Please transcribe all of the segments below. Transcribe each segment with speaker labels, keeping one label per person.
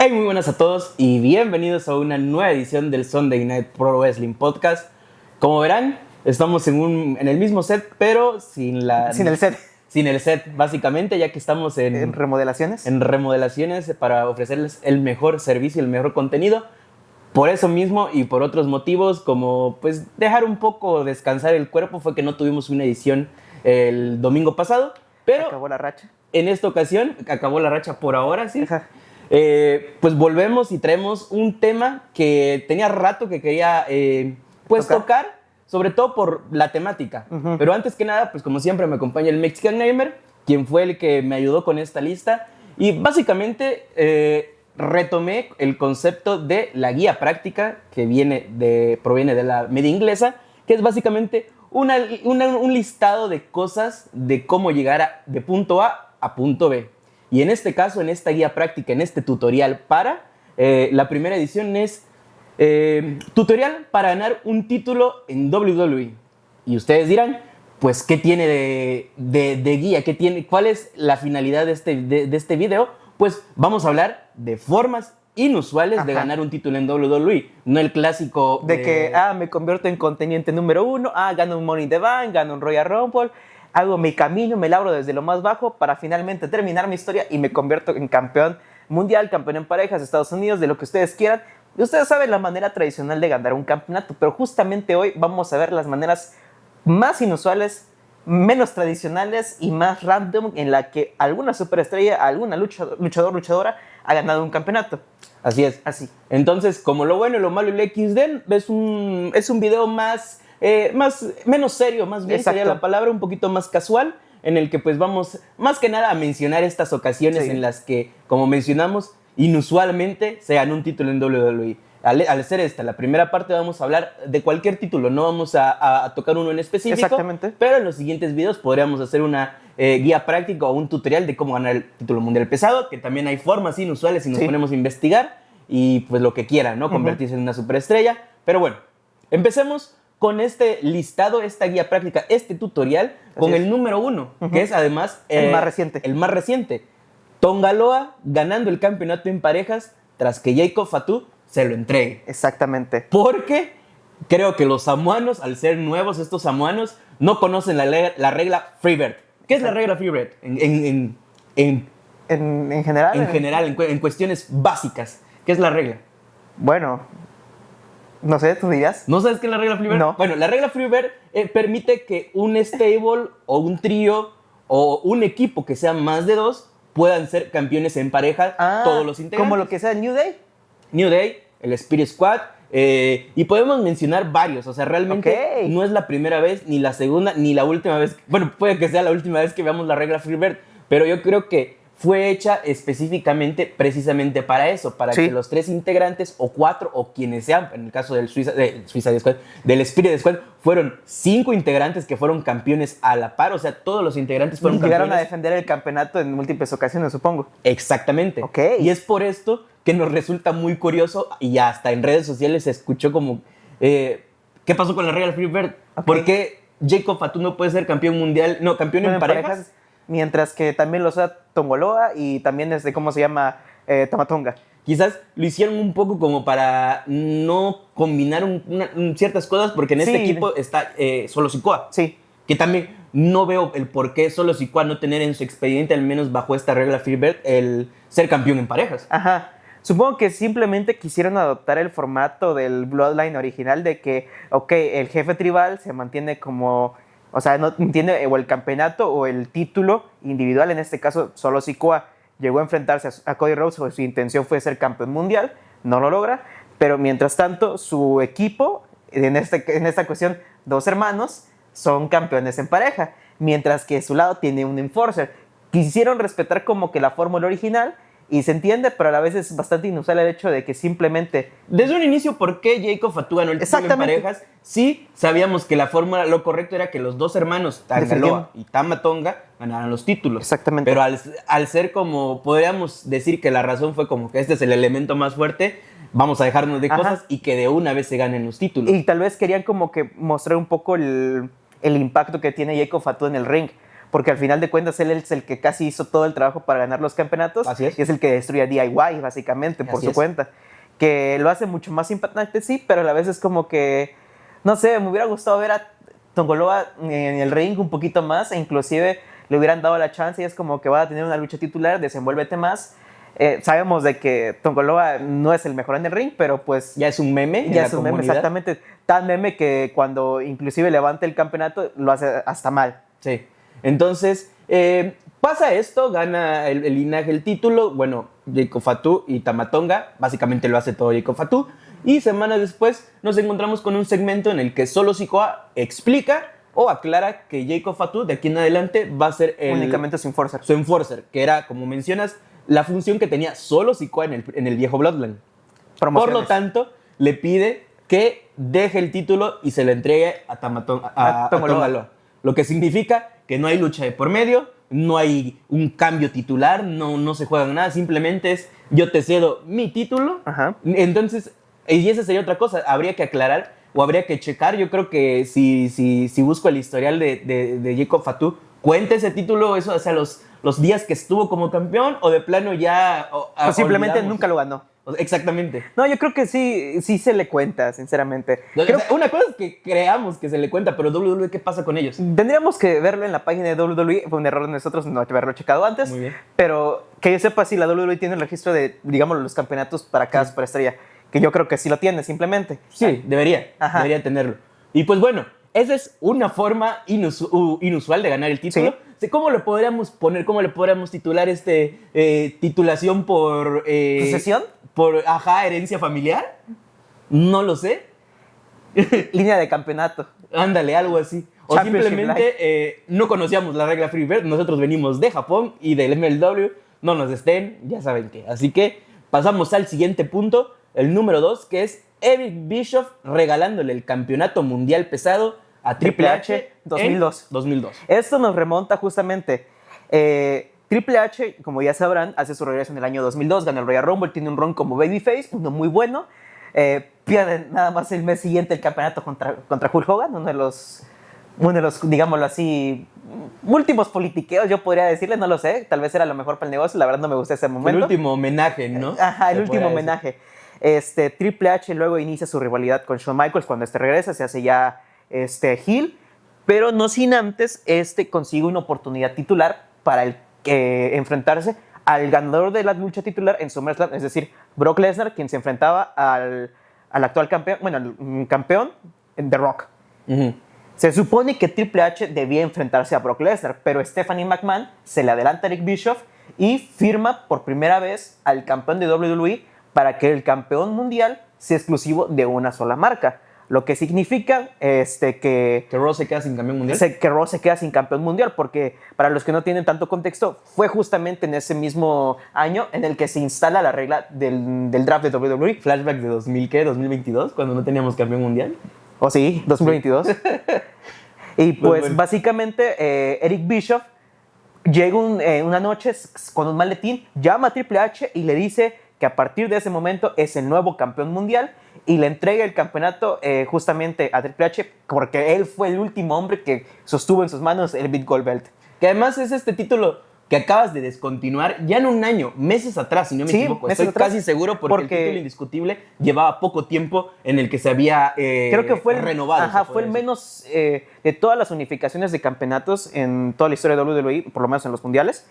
Speaker 1: Hey, muy buenas a todos y bienvenidos a una nueva edición del Sunday Night Pro Wrestling Podcast. Como verán, estamos en el mismo set, pero sin el set. Sin el set, básicamente, ya que estamos
Speaker 2: en remodelaciones.
Speaker 1: En remodelaciones para ofrecerles el mejor servicio, el mejor contenido. Por eso mismo y por otros motivos, como pues dejar un poco descansar el cuerpo, fue que no tuvimos una edición el domingo pasado. Pero
Speaker 2: acabó la racha.
Speaker 1: En esta ocasión, acabó la racha por ahora, sí.
Speaker 2: Ajá.
Speaker 1: Pues volvemos y traemos un tema que tenía rato que quería tocar, sobre todo por la temática. Uh-huh. Pero antes que nada, pues como siempre me acompaña el Mexican Gamer, quien fue el que me ayudó con esta lista. Y básicamente retomé el concepto de la guía práctica que proviene de la media inglesa, que es básicamente un listado de cosas de cómo llegar de punto A a punto B. Y en este caso, en esta guía práctica, en este tutorial la primera edición es tutorial para ganar un título en WWE. Y ustedes dirán, pues, ¿qué tiene de guía? ¿Cuál es la finalidad de este video? Pues vamos a hablar de formas inusuales de ganar un título en WWE. No el clásico
Speaker 2: de que, me convierto en contendiente número 1, gano un Money in the Bank, gano un Royal Rumble, hago mi camino, me labro desde lo más bajo para finalmente terminar mi historia y me convierto en campeón mundial, campeón en parejas, Estados Unidos, de lo que ustedes quieran. Y ustedes saben la manera tradicional de ganar un campeonato, pero justamente hoy vamos a ver las maneras más inusuales, menos tradicionales y más random en la que alguna superestrella, alguna luchadora ha ganado un campeonato.
Speaker 1: Así es.
Speaker 2: Así.
Speaker 1: Entonces, como lo bueno, lo malo y el XD, es un video menos serio, más bien sería la palabra, un poquito más casual, en el que pues vamos más que nada a mencionar estas ocasiones en las que, como mencionamos, inusualmente se ganó un título en WWE. Al ser esta la primera parte, vamos a hablar de cualquier título, no vamos a tocar uno en específico.
Speaker 2: Exactamente.
Speaker 1: Pero en los siguientes videos podríamos hacer una guía práctica o un tutorial de cómo ganar el título mundial pesado, que también hay formas inusuales si nos ponemos a investigar y pues lo que quieran, ¿no? Convertirse en una superestrella. Pero bueno, empecemos con este listado, esta guía práctica, este tutorial, con el número 1, que es además
Speaker 2: el más reciente.
Speaker 1: El más reciente. Tanga Loa ganando el campeonato en parejas tras que Jacob Fatu se lo entregue.
Speaker 2: Exactamente.
Speaker 1: Porque creo que los samoanos, al ser nuevos estos samoanos, no conocen la regla Freebird. ¿Qué es la regla Freebird? En
Speaker 2: general.
Speaker 1: En general, en cuestiones básicas. ¿Qué es la regla?
Speaker 2: Bueno, no sé, ¿tú dirías?
Speaker 1: ¿No sabes qué es la regla Freebird?
Speaker 2: No.
Speaker 1: Bueno, la regla Freebird permite que un stable o un trío o un equipo que sea más de 2 puedan ser campeones en pareja, todos los integrantes.
Speaker 2: Como lo que sea New Day.
Speaker 1: New Day, el Spirit Squad, y podemos mencionar varios. O sea, realmente no es la primera vez, ni la segunda, ni la última vez. Bueno, puede que sea la última vez que veamos la regla Freebird, pero yo creo que fue hecha específicamente, precisamente para eso, para que los 3 integrantes, o 4, o quienes sean, en el caso del Suicide Squad, del Spirit Squad, fueron 5 integrantes que fueron campeones a la par, o sea, todos los integrantes fueron campeones.
Speaker 2: Llegaron a defender el campeonato en múltiples ocasiones, supongo.
Speaker 1: Exactamente. Y es por esto que nos resulta muy curioso, y hasta en redes sociales se escuchó como, ¿qué pasó con la regla Freebird? ¿Por qué Jacob Fatu no puede ser campeón mundial, campeón en parejas?
Speaker 2: Mientras que también lo sea Tanga Loa y también ¿cómo se llama? Tama Tonga.
Speaker 1: Quizás lo hicieron un poco como para no combinar ciertas cosas, porque en este equipo está Solo Sikoa.
Speaker 2: Sí.
Speaker 1: Que también no veo el por qué Solo Sikoa no tener en su expediente, al menos bajo esta regla Freebird, el ser campeón en parejas.
Speaker 2: Ajá. Supongo que simplemente quisieron adoptar el formato del Bloodline original de que, el jefe tribal se mantiene como... O sea, no tiene o el campeonato o el título individual, en este caso Solo Sikoa llegó a enfrentarse a Cody Rhodes, su intención fue ser campeón mundial, no lo logra, pero mientras tanto su equipo, en esta cuestión 2 hermanos, son campeones en pareja, mientras que su lado tiene un enforcer. Quisieron respetar como que la fórmula original, y se entiende, pero a la vez es bastante inusual el hecho de que simplemente...
Speaker 1: Desde un inicio, ¿por qué Jacob Fatu ganó el título en parejas? Sí, sabíamos que la fórmula, lo correcto era que los 2 hermanos, Tanga Loa y Tama Tonga, ganaran los títulos.
Speaker 2: Exactamente.
Speaker 1: Pero al ser como, podríamos decir que la razón fue como que este es el elemento más fuerte, vamos a dejarnos de cosas y que de una vez se ganen los títulos.
Speaker 2: Y tal vez querían como que mostrar un poco el impacto que tiene Jacob Fatu en el ring. porque al final de cuentas él es el que casi hizo todo el trabajo para ganar los campeonatos.
Speaker 1: Así es.
Speaker 2: Y es el que destruye a DIY, básicamente, por
Speaker 1: Así
Speaker 2: su
Speaker 1: es.
Speaker 2: cuenta. Que lo hace mucho más impactante, sí, pero a la vez es como que, no sé, me hubiera gustado ver a Tongoloa en el ring un poquito más, e inclusive le hubieran dado la chance y es como que va a tener una lucha titular, desenvuélvete más. Sabemos de que Tongoloa no es el mejor en el ring, pero pues
Speaker 1: Ya es un meme.
Speaker 2: ya es un meme, exactamente. Tan meme que cuando inclusive levanta el campeonato lo hace hasta mal.
Speaker 1: Sí. Entonces, pasa esto, gana el linaje el título. Bueno, Jacob Fatu y Tama Tonga, básicamente lo hace todo Jacob Fatu. Y semanas después nos encontramos con un segmento en el que solo Sikoa explica o aclara que Jacob Fatu de aquí en adelante va a ser
Speaker 2: Únicamente su enforcer.
Speaker 1: su enforcer, que era, como mencionas, la función que tenía solo Sikoa en el viejo Bloodline. Por
Speaker 2: Promociones.
Speaker 1: lo tanto, le pide que deje el título y se lo entregue a
Speaker 2: A Tongaloa.
Speaker 1: Tongaloa. Lo que significa que no hay lucha de por medio, no hay un cambio titular, no se juega nada, simplemente es yo te cedo mi título.
Speaker 2: Ajá.
Speaker 1: Entonces, y esa sería otra cosa, habría que aclarar o habría que checar. Yo creo que si busco el historial de Jacob Fatu, cuenta ese título, eso, o sea, los días que estuvo como campeón, o de plano ya...
Speaker 2: O simplemente
Speaker 1: olvidamos.
Speaker 2: nunca lo ganó.
Speaker 1: Exactamente.
Speaker 2: No, yo creo que sí se le cuenta, sinceramente.
Speaker 1: O sea, una cosa es que creamos que se le cuenta, pero WWE, ¿qué pasa con ellos?
Speaker 2: Tendríamos que verlo en la página de WWE. Fue un error de nosotros no haberlo checado antes.
Speaker 1: Muy bien.
Speaker 2: Pero que yo sepa si la WWE tiene el registro de, digamos, los campeonatos para cada superestrella. Que yo creo que sí lo tiene, simplemente.
Speaker 1: Sí, debería
Speaker 2: Ajá.
Speaker 1: tenerlo. Y pues bueno, esa es una forma inusual de ganar el título.
Speaker 2: Sí.
Speaker 1: Sí, ¿cómo le podríamos poner, cómo le podríamos titular titulación por...
Speaker 2: ¿Sucesión?
Speaker 1: Por, herencia familiar? No lo sé.
Speaker 2: Línea de campeonato.
Speaker 1: Ándale, algo así. O
Speaker 2: Championship
Speaker 1: simplemente no conocíamos la regla Freebird. Nosotros venimos de Japón y del MLW. No nos estén, ya saben qué. Así que pasamos al siguiente punto, el número 2, que es Eric Bischoff regalándole el campeonato mundial pesado a Triple H
Speaker 2: 2002.
Speaker 1: en 2002.
Speaker 2: Esto nos remonta justamente. Triple H, como ya sabrán, hace su regreso en el año 2002, gana el Royal Rumble, tiene un run como babyface, uno muy bueno. Pierde nada más el mes siguiente el campeonato contra Hulk Hogan, uno de los, digámoslo así, últimos politiqueos, yo podría decirle, no lo sé, tal vez era lo mejor para el negocio, la verdad no me gusta ese momento.
Speaker 1: El último homenaje, ¿no?
Speaker 2: Ajá, el
Speaker 1: Se
Speaker 2: último
Speaker 1: podría
Speaker 2: homenaje. Triple H luego inicia su rivalidad con Shawn Michaels cuando regresa, se hace ya heel, pero no sin antes consigue una oportunidad titular para enfrentarse al ganador de la lucha titular en SummerSlam, es decir, Brock Lesnar, quien se enfrentaba al actual campeón, bueno, al campeón, The Rock.
Speaker 1: decir. Ujú.
Speaker 2: Se supone que Triple H debía enfrentarse a Brock Lesnar, pero Stephanie McMahon se le adelanta a Eric Bischoff y firma por primera vez al campeón de WWE para que el campeón mundial sea exclusivo de una sola marca. Lo que significa que
Speaker 1: Que Raw se queda sin campeón mundial.
Speaker 2: que Raw se queda sin campeón mundial, porque para los que no tienen tanto contexto, fue justamente en ese mismo año en el que se instala la regla del draft de WWE.
Speaker 1: Flashback de 2000, ¿qué? 2022, cuando no teníamos campeón mundial.
Speaker 2: ¿O sí? 2022. Y pues
Speaker 1: bueno.
Speaker 2: básicamente Eric Bischoff llega una noche con un maletín, llama a Triple H y le dice que a partir de ese momento es el nuevo campeón mundial y le entrega el campeonato justamente a Triple H porque él fue el último hombre que sostuvo en sus manos el Big Gold Belt.
Speaker 1: Que además es este título que acabas de descontinuar ya en un año, meses atrás, si no me
Speaker 2: Sí,
Speaker 1: equivoco.
Speaker 2: meses
Speaker 1: Estoy
Speaker 2: atrás.
Speaker 1: casi seguro porque el título indiscutible llevaba poco tiempo en el que se había
Speaker 2: Creo que fue
Speaker 1: renovado.
Speaker 2: Ajá,
Speaker 1: se
Speaker 2: fue
Speaker 1: puede
Speaker 2: el
Speaker 1: decir.
Speaker 2: menos de todas las unificaciones de campeonatos en toda la historia de WWE, por lo menos en los mundiales.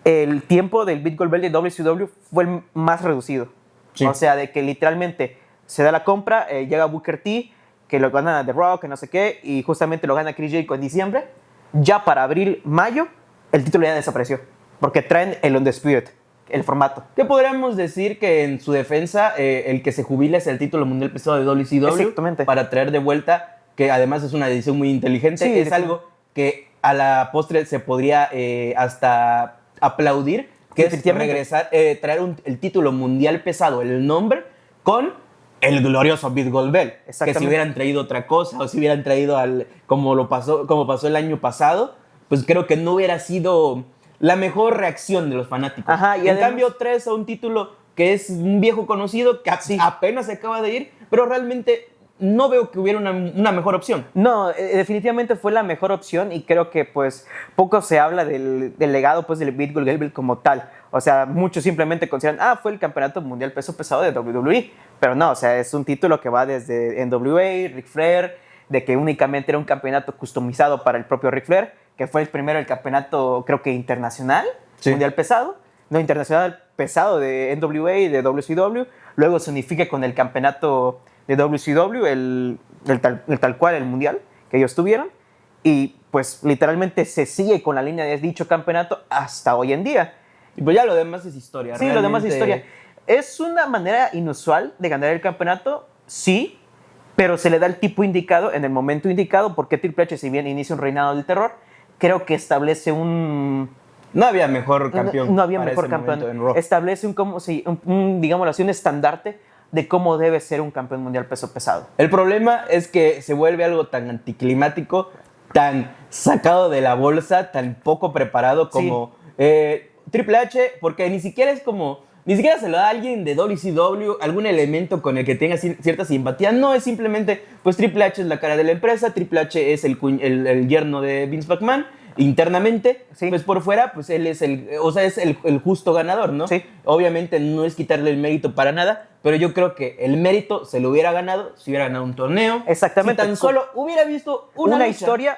Speaker 2: El tiempo del Big Gold Belt de WCW fue el más reducido.
Speaker 1: Sí.
Speaker 2: O sea, de que literalmente se da la compra, llega Booker T, que lo gana The Rock, que no sé qué, y justamente lo gana Chris Jericho en diciembre. Ya para abril, mayo, el título ya desapareció, porque traen el Undisputed, el formato.
Speaker 1: ¿Qué podríamos decir que en su defensa el que se jubila es el título mundial pesado de WCW?
Speaker 2: Exactamente.
Speaker 1: Para traer de vuelta, que además es una decisión muy inteligente,
Speaker 2: Sí,
Speaker 1: es algo que a la postre se podría hasta aplaudir, que es
Speaker 2: Definitivamente.
Speaker 1: regresar, traer el título mundial pesado, el nombre, con el glorioso Big Gold Belt. Que
Speaker 2: Exactamente.
Speaker 1: si hubieran traído otra cosa o si hubieran traído como pasó el año pasado, pues creo que no hubiera sido la mejor reacción de los fanáticos.
Speaker 2: Ajá, y
Speaker 1: en
Speaker 2: además-
Speaker 1: cambio traes a un título que es un viejo conocido que apenas se acaba de ir, pero realmente no veo que hubiera una mejor opción.
Speaker 2: No, definitivamente fue la mejor opción y creo que pues poco se habla del legado pues del Big Bull Gabriel como tal. O sea, muchos simplemente consideran, fue el campeonato mundial peso pesado de WWE, pero no, o sea, es un título que va desde NWA, Ric Flair, de que únicamente era un campeonato customizado para el propio Ric Flair, que fue el primero el campeonato creo que internacional, mundial pesado, no internacional pesado de NWA y de WCW, luego se unifica con el campeonato de WCW, el tal cual, el mundial que ellos tuvieron, y pues literalmente se sigue con la línea de dicho campeonato hasta hoy en día.
Speaker 1: Y pues ya lo demás es historia.
Speaker 2: Sí, lo demás es historia. ¿Es una manera inusual de ganar el campeonato? Sí, pero se le da el tipo indicado en el momento indicado, porque Triple H, si bien inicia un reinado del terror, creo que establece un...
Speaker 1: No había mejor campeón.
Speaker 2: No había mejor campeón. Establece digámoslo así, un estandarte de cómo debe ser un campeón mundial peso pesado.
Speaker 1: El problema es que se vuelve algo tan anticlimático, tan sacado de la bolsa, tan poco preparado como Triple H, porque ni siquiera se lo da a alguien de WCW, algún elemento con el que tenga cierta simpatía. No, es simplemente, pues Triple H es la cara de la empresa, Triple H es el yerno de Vince McMahon. Internamente, pues por fuera, pues él es el justo ganador, ¿no? Sí. Obviamente no es quitarle el mérito para nada, pero yo creo que el mérito se lo hubiera ganado si hubiera ganado un torneo.
Speaker 2: Exactamente.
Speaker 1: Si tan solo hubiera visto una
Speaker 2: historia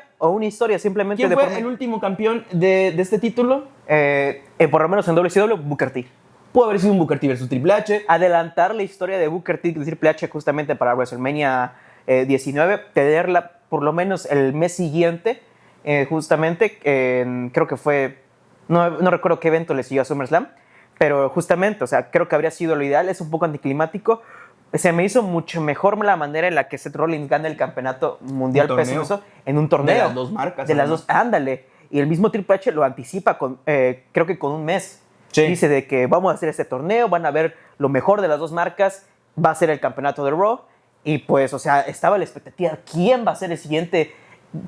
Speaker 2: simplemente.
Speaker 1: ¿Quién fue el último campeón de este título?
Speaker 2: Por lo menos en WCW, Booker T.
Speaker 1: Pudo haber sido un Booker T versus Triple H.
Speaker 2: Adelantar la historia de Booker T y Triple H justamente para WrestleMania 19, tenerla por lo menos el mes siguiente. Justamente, creo que fue, no recuerdo qué evento le siguió a SummerSlam, pero justamente, o sea, creo que habría sido lo ideal. Es un poco anticlimático. Se me hizo mucho mejor la manera en la que Seth Rollins gana el campeonato mundial peso en un torneo.
Speaker 1: De las dos marcas.
Speaker 2: De las dos, ándale. Y el mismo Triple H lo anticipa creo que con un mes. Sí. Dice de que vamos a hacer este torneo, van a ver lo mejor de las dos marcas, va a ser el campeonato de Raw. Y pues, o sea, estaba la expectativa, ¿quién va a ser el siguiente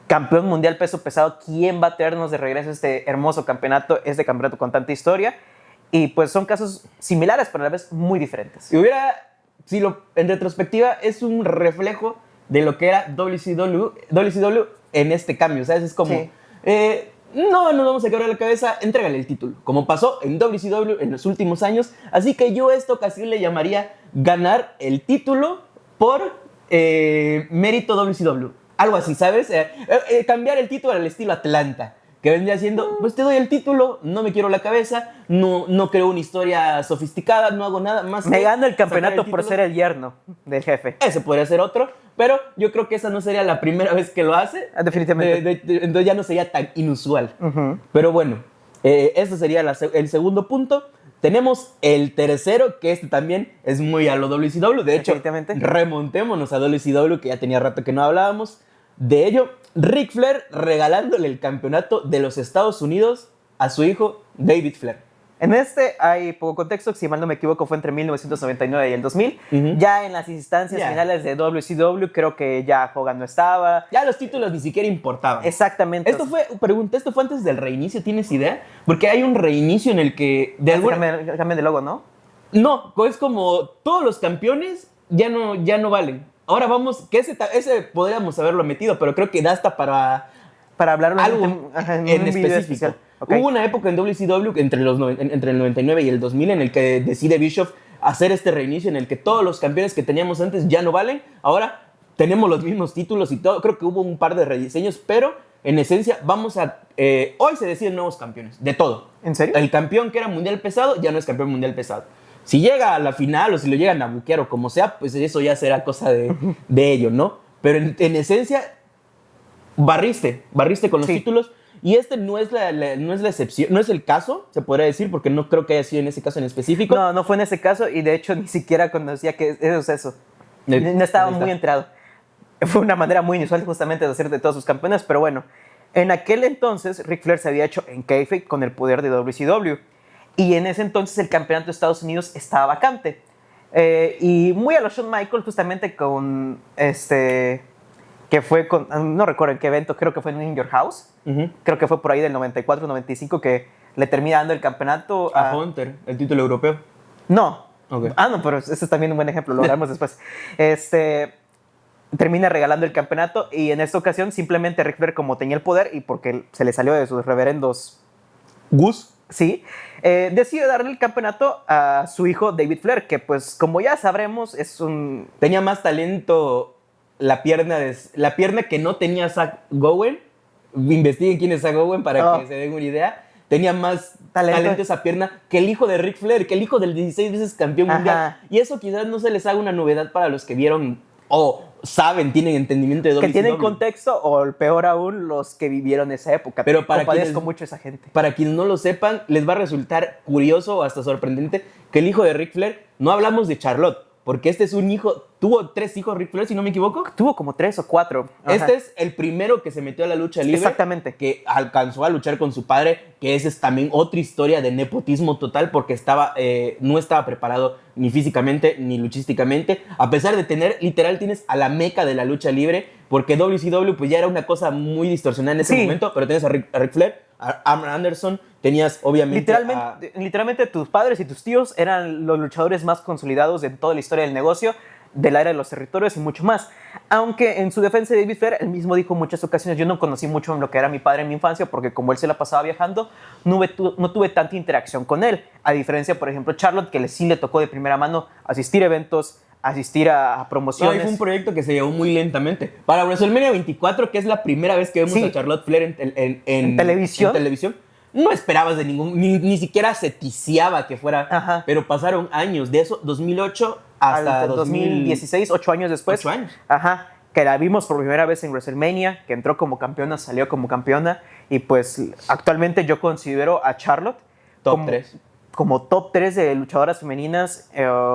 Speaker 2: campeón mundial peso pesado? ¿Quién va a traernos de regreso este hermoso campeonato, este campeonato con tanta historia? Y pues son casos similares, pero a la vez muy diferentes.
Speaker 1: En retrospectiva, es un reflejo de lo que era WCW en este cambio, ¿sabes? Es como, no nos vamos a quebrar la cabeza, entrégale el título, como pasó en WCW en los últimos años. Así que yo a esta ocasión le llamaría ganar el título por mérito WCW. Algo así, ¿sabes? Cambiar el título al estilo Atlanta, que vendría siendo, pues te doy el título, no me quiero la cabeza, no creo una historia sofisticada, no hago nada más.
Speaker 2: Me gano el campeonato por ser el yerno del jefe.
Speaker 1: Ese podría ser otro, pero yo creo que esa no sería la primera vez que lo hace.
Speaker 2: Definitivamente.
Speaker 1: Entonces ya no sería tan inusual. Uh-huh. Pero bueno, ese sería el segundo punto. Tenemos el tercero, que este también es muy a lo WCW. De hecho, remontémonos a WCW, que ya tenía rato que no hablábamos. De ello, Ric Flair regalándole el campeonato de los Estados Unidos a su hijo David Flair.
Speaker 2: En este hay poco contexto, si mal no me equivoco fue entre 1999 y el 2000. Uh-huh. Ya en las instancias finales de WCW creo que ya Hogan no estaba.
Speaker 1: Ya los títulos ni siquiera importaban.
Speaker 2: Exactamente.
Speaker 1: ¿Esto fue antes del reinicio? ¿Tienes idea? Porque hay un reinicio en el que...
Speaker 2: Cambian de logo, ¿no?
Speaker 1: No, es como todos los campeones ya no valen. Ahora vamos, que ese podríamos haberlo metido, pero creo que da hasta para hablar algo en específico. Okay. Hubo una época en WCW entre el 99 y el 2000 en el que decide Bischoff hacer este reinicio en el que todos los campeones que teníamos antes ya no valen. Ahora tenemos los mismos títulos y todo. Creo que hubo un par de rediseños, pero en esencia hoy se deciden nuevos campeones, de todo.
Speaker 2: ¿En serio?
Speaker 1: El campeón que era mundial pesado ya no es campeón mundial pesado. Si llega a la final o si lo llegan a buquear o como sea, pues eso ya será cosa de ellos, ¿no? Pero en esencia, barriste con los títulos. Y este no es la excepción, no es el caso, se podría decir, porque no creo que haya sido en ese caso en específico.
Speaker 2: No fue en ese caso y de hecho ni siquiera conocía que eso es eso. No estaba muy entrado. Fue una manera muy inusual justamente de hacer de todos sus campeones, pero bueno. En aquel entonces, Ric Flair se había hecho en kayfabe con el poder de WCW. Y en ese entonces el campeonato de Estados Unidos estaba vacante. Y muy a los Shawn Michaels, justamente con que fue con, no recuerdo en qué evento, creo que fue en In Your House. Uh-huh. Creo que fue por ahí del 94-95 que le termina dando el campeonato
Speaker 1: a Hunter, el título europeo.
Speaker 2: No. Okay. No, pero ese es también un buen ejemplo, lo hablaremos después. termina regalando el campeonato y en esta ocasión simplemente Ric Flair, como tenía el poder y porque se le salió de sus reverendos
Speaker 1: Gus.
Speaker 2: sí, decide darle el campeonato a su hijo David Flair, que pues como ya sabremos es un...
Speaker 1: Tenía más talento la pierna que no tenía Zack Gowen. Investiguen quién es Zack Gowen para que se den una idea. Tenía más talento esa pierna que el hijo de Ric Flair, que el hijo del 16 veces campeón mundial. Y eso quizás no se les haga una novedad para los que vieron o saben, tienen entendimiento de WCW.
Speaker 2: Que tienen contexto o peor aún los que vivieron esa época.
Speaker 1: Pero para
Speaker 2: compadezco mucho a esa gente.
Speaker 1: Para quienes no lo sepan, les va a resultar curioso o hasta sorprendente que el hijo de Ric Flair, no hablamos de Charlotte, porque este es un hijo, tuvo 3 hijos Ric Flair, si no me equivoco.
Speaker 2: Tuvo como 3 o 4. Ajá.
Speaker 1: Este es el primero que se metió a la lucha libre.
Speaker 2: Exactamente.
Speaker 1: Que alcanzó a luchar con su padre, que esa es también otra historia de nepotismo total, porque no estaba preparado ni físicamente ni luchísticamente, a pesar de tener, literal, tienes a la meca de la lucha libre, porque WCW pues ya era una cosa muy distorsionada en ese momento, pero tienes a Ric Flair, a Arn Anderson, tenías obviamente
Speaker 2: literalmente tus padres y tus tíos eran los luchadores más consolidados de toda la historia del negocio, de la era de los territorios y mucho más. Aunque en su defensa de David Flair, él mismo dijo en muchas ocasiones, yo no conocí mucho en lo que era mi padre en mi infancia, porque como él se la pasaba viajando, no tuve tanta interacción con él. A diferencia, por ejemplo, Charlotte, que sí le tocó de primera mano asistir a eventos, asistir a promociones.
Speaker 1: No, y fue un proyecto que se llevó muy lentamente. Para WrestleMania 24, que es la primera vez que vemos a Charlotte Flair en televisión, no esperabas de ni siquiera se ticiaba que fuera.
Speaker 2: Ajá.
Speaker 1: Pero pasaron años, de eso, 2008 hasta
Speaker 2: 2016, 8 años después.
Speaker 1: 8 años.
Speaker 2: Ajá. Que la vimos por primera vez en WrestleMania, que entró como campeona, salió como campeona. Y pues actualmente yo considero a Charlotte como top 3 de luchadoras femeninas,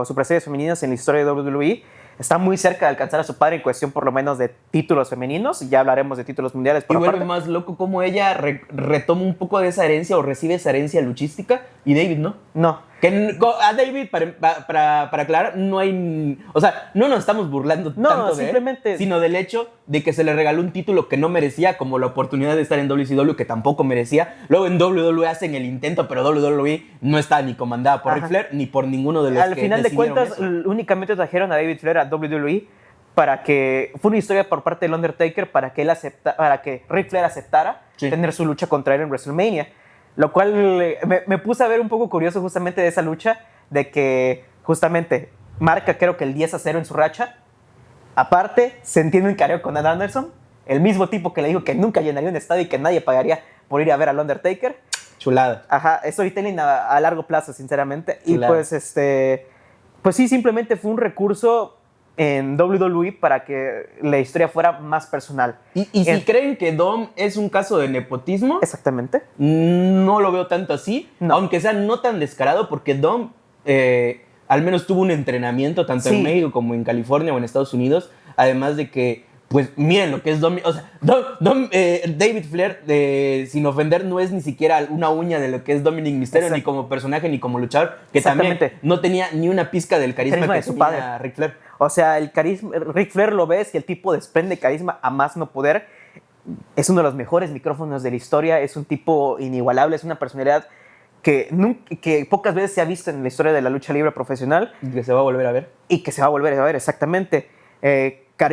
Speaker 2: superestrellas femeninas en la historia de WWE. Está muy cerca de alcanzar a su padre en cuestión por lo menos de títulos femeninos. Ya hablaremos de títulos mundiales por
Speaker 1: aparte. Y
Speaker 2: vuelve
Speaker 1: más loco como ella retoma un poco de esa herencia o recibe esa herencia luchística y David no.
Speaker 2: No.
Speaker 1: Que a David, para aclarar, no hay... O sea, no nos estamos burlando tanto de él, sino del hecho de que se le regaló un título que no merecía, como la oportunidad de estar en WCW, que tampoco merecía. Luego en WWE hacen el intento, pero WWE no está ni comandada por Ric Flair, ni por ninguno de los
Speaker 2: Al final de cuentas, únicamente trajeron a David Flair a WWE para que... Fue una historia por parte del Undertaker para que Ric Flair aceptara tener su lucha contra él en WrestleMania. Lo cual me puse a ver un poco curioso justamente de esa lucha, de que justamente marca creo que el 10-0 en su racha. Aparte, se entiende un careo con Arn Anderson, el mismo tipo que le dijo que nunca llenaría un estadio y que nadie pagaría por ir a ver al Undertaker.
Speaker 1: Chulada.
Speaker 2: Ajá, storytelling a largo plazo, sinceramente.
Speaker 1: Chulada.
Speaker 2: Y pues sí, simplemente fue un recurso en WWE para que la historia fuera más personal.
Speaker 1: Y si creen que Dom es un caso de nepotismo,
Speaker 2: exactamente,
Speaker 1: no lo veo tanto así,
Speaker 2: no.
Speaker 1: Aunque sea no tan descarado, porque Dom al menos tuvo un entrenamiento tanto en México como en California o en Estados Unidos, además de que pues miren lo que es Dom, o sea, David Flair, sin ofender, no es ni siquiera una uña de lo que es Dominic Mysterio, ni como personaje ni como luchador, que también no tenía ni una pizca del carisma que
Speaker 2: de su
Speaker 1: tenía
Speaker 2: padre.
Speaker 1: Ric Flair.
Speaker 2: O sea, el carisma, Ric Flair lo ves y el tipo desprende carisma a más no poder. Es uno de los mejores micrófonos de la historia, es un tipo inigualable, es una personalidad que pocas veces se ha visto en la historia de la lucha libre profesional.
Speaker 1: Y que se va a volver a ver.
Speaker 2: Y que se va a volver a ver, exactamente.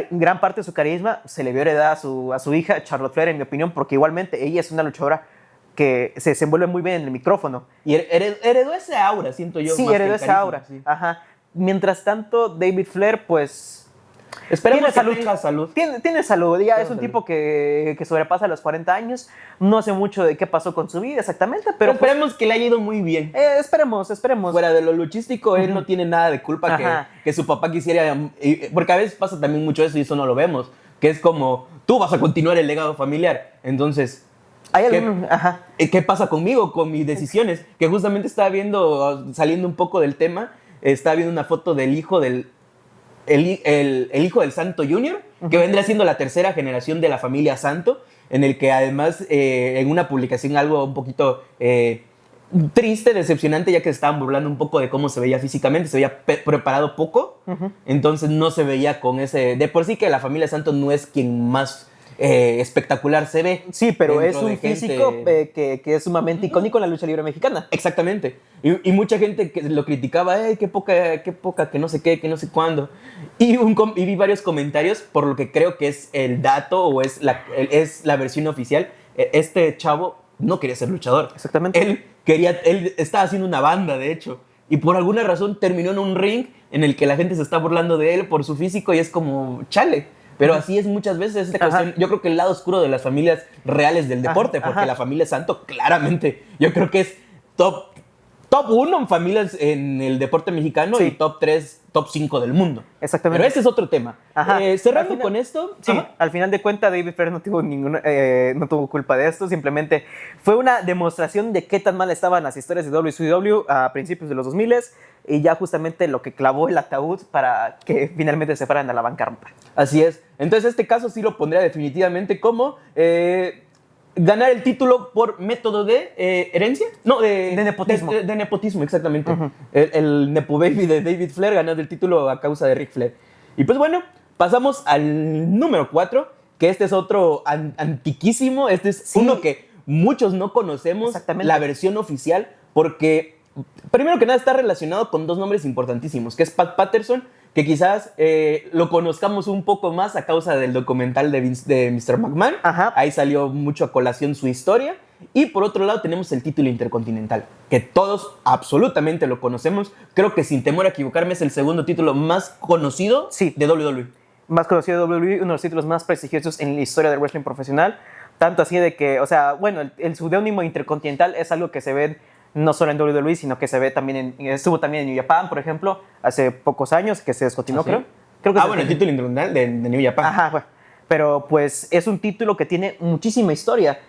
Speaker 2: Gran parte de su carisma se le vio heredada a su hija, Charlotte Flair, en mi opinión, porque igualmente ella es una luchadora que se desenvuelve muy bien en el micrófono.
Speaker 1: Y heredó ese aura, siento yo.
Speaker 2: Sí, heredó esa aura. Sí. Ajá. Mientras tanto, David Flair, pues...
Speaker 1: Esperemos que tenga salud.
Speaker 2: Tiene salud. Ya es un tipo que sobrepasa los 40 años. No sé mucho de qué pasó con su vida exactamente, pero
Speaker 1: esperemos que le haya ido muy bien.
Speaker 2: Esperemos.
Speaker 1: Fuera de lo luchístico, él no tiene nada de culpa que su papá quisiera... Porque a veces pasa también mucho eso y eso no lo vemos. Que es como, tú vas a continuar el legado familiar. Entonces... ¿Qué pasa conmigo, con mis decisiones? Que justamente estaba viendo, saliendo un poco del tema, estaba viendo una foto del hijo del hijo del Santo Jr., que vendría siendo la tercera generación de la familia Santo, en el que además en una publicación algo un poquito triste, decepcionante, ya que se estaban burlando un poco de cómo se veía físicamente, se veía preparado poco, entonces no se veía con ese... De por sí que la familia Santo no es quien más espectacular se ve.
Speaker 2: Sí, pero es
Speaker 1: dentro de
Speaker 2: un físico que es sumamente icónico en la lucha libre mexicana.
Speaker 1: Exactamente. Y mucha gente que lo criticaba, qué poca, que no sé qué, que no sé cuándo. Y vi varios comentarios por lo que creo que es el dato o es la versión oficial. Este chavo no quería ser luchador.
Speaker 2: Exactamente.
Speaker 1: Él estaba haciendo una banda, de hecho. Y por alguna razón terminó en un ring en el que la gente se está burlando de él por su físico y es como, chale. Pero así es muchas veces esta cuestión. Yo creo que el lado oscuro de las familias reales del deporte, porque la familia Santo claramente, yo creo que es top 1 en familias en el deporte mexicano y top 3, top 5 del mundo.
Speaker 2: Exactamente.
Speaker 1: Pero ese es otro tema. Cerrando con esto.
Speaker 2: Sí, al final de cuentas David Flair no tuvo culpa de esto, simplemente fue una demostración de qué tan mal estaban las historias de WCW a principios de los 2000 y ya justamente lo que clavó el ataúd para que finalmente se fueran a la bancarrota.
Speaker 1: Así es. Entonces este caso sí lo pondría definitivamente como ganar el título por método de herencia. No, de
Speaker 2: nepotismo.
Speaker 1: De nepotismo, exactamente. El Nepo Baby de David Flair ganando el título a causa de Ric Flair. Y pues bueno, pasamos al número 4, que este es otro antiquísimo. Este es uno que muchos no conocemos, la versión oficial, porque primero que nada está relacionado con dos nombres importantísimos, que es Pat Patterson, que quizás lo conozcamos un poco más a causa del documental de Mr. McMahon. Ahí salió mucho a colación su historia. Y por otro lado tenemos el título intercontinental, que todos absolutamente lo conocemos. Creo que sin temor a equivocarme es el segundo título más conocido de WWE.
Speaker 2: Más conocido de WWE, uno de los títulos más prestigiosos en la historia del wrestling profesional. Tanto así de que, o sea, bueno, el seudónimo intercontinental es algo que se ve no solo en WWE, sino que se ve también estuvo también en New Japan, por ejemplo, hace pocos años, que se descontinuó, creo que
Speaker 1: bueno, el título intercontinental de New Japan.
Speaker 2: Bueno. Pero pues es un título que tiene muchísima historia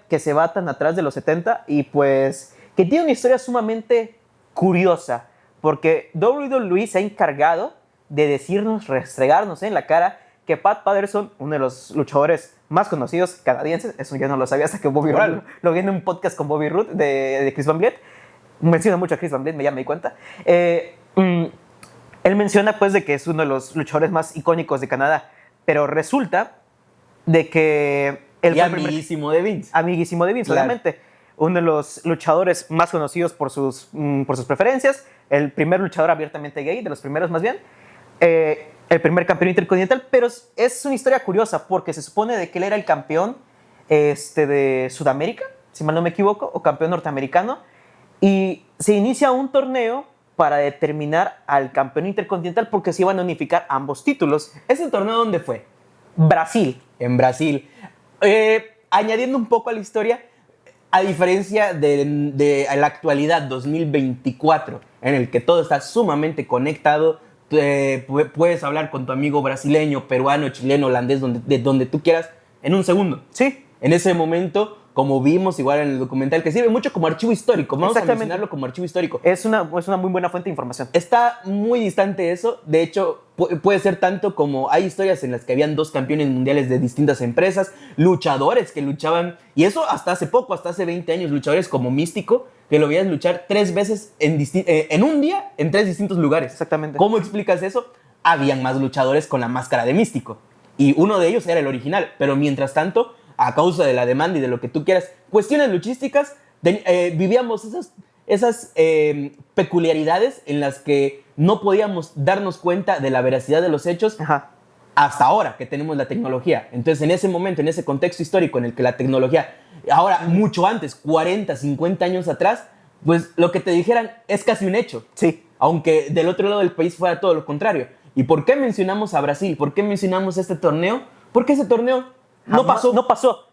Speaker 2: que se va tan atrás de los 70 y pues que tiene una historia sumamente curiosa, porque WWE se ha encargado de decirnos, restregarnos en la cara que Pat Patterson, uno de los luchadores más conocidos canadienses, eso yo no lo sabía hasta que Bobby Roode lo vi en un podcast con Bobby Roode de Chris Van Vliet. Menciona mucho a Chris Van Vliet, ya me di cuenta. Él menciona pues de que es uno de los luchadores más icónicos de Canadá, pero resulta de que
Speaker 1: él fue amiguísimo de Vince.
Speaker 2: Amiguísimo de Vince, obviamente. Uno de los luchadores más conocidos por sus preferencias, el primer luchador abiertamente gay, de los primeros más bien. El primer campeón intercontinental, pero es una historia curiosa porque se supone de que él era el campeón de Sudamérica, si mal no me equivoco, o campeón norteamericano, y se inicia un torneo para determinar al campeón intercontinental porque se iban a unificar ambos títulos.
Speaker 1: ¿Ese torneo dónde fue?
Speaker 2: Brasil.
Speaker 1: En Brasil. Añadiendo un poco a la historia, a diferencia de la actualidad 2024, en el que todo está sumamente conectado, puedes hablar con tu amigo brasileño, peruano, chileno, holandés, de donde tú quieras, en un segundo.
Speaker 2: Sí.
Speaker 1: En ese momento, como vimos igual en el documental, que sirve mucho como archivo histórico. Vamos a mencionarlo como archivo histórico.
Speaker 2: Es una muy buena fuente de información.
Speaker 1: Está muy distante eso. De hecho, puede ser tanto como hay historias en las que habían dos campeones mundiales de distintas empresas, luchadores que luchaban, y eso hasta hace poco, hasta hace 20 años, luchadores como Místico, que lo veías luchar 3 veces en un día en 3 distintos lugares.
Speaker 2: Exactamente.
Speaker 1: ¿Cómo explicas eso? Habían más luchadores con la máscara de Místico. Y uno de ellos era el original. Pero mientras tanto, a causa de la demanda y de lo que tú quieras, cuestiones luchísticas, vivíamos esas peculiaridades en las que no podíamos darnos cuenta de la veracidad de los hechos hasta ahora que tenemos la tecnología. Entonces, en ese momento, en ese contexto histórico en el que la tecnología, ahora mucho antes, 40, 50 años atrás, pues lo que te dijeran es casi un hecho.
Speaker 2: Sí.
Speaker 1: Aunque del otro lado del país fuera todo lo contrario. ¿Y por qué mencionamos a Brasil? ¿Por qué mencionamos este torneo? Porque ese torneo no pasó.
Speaker 2: No pasó.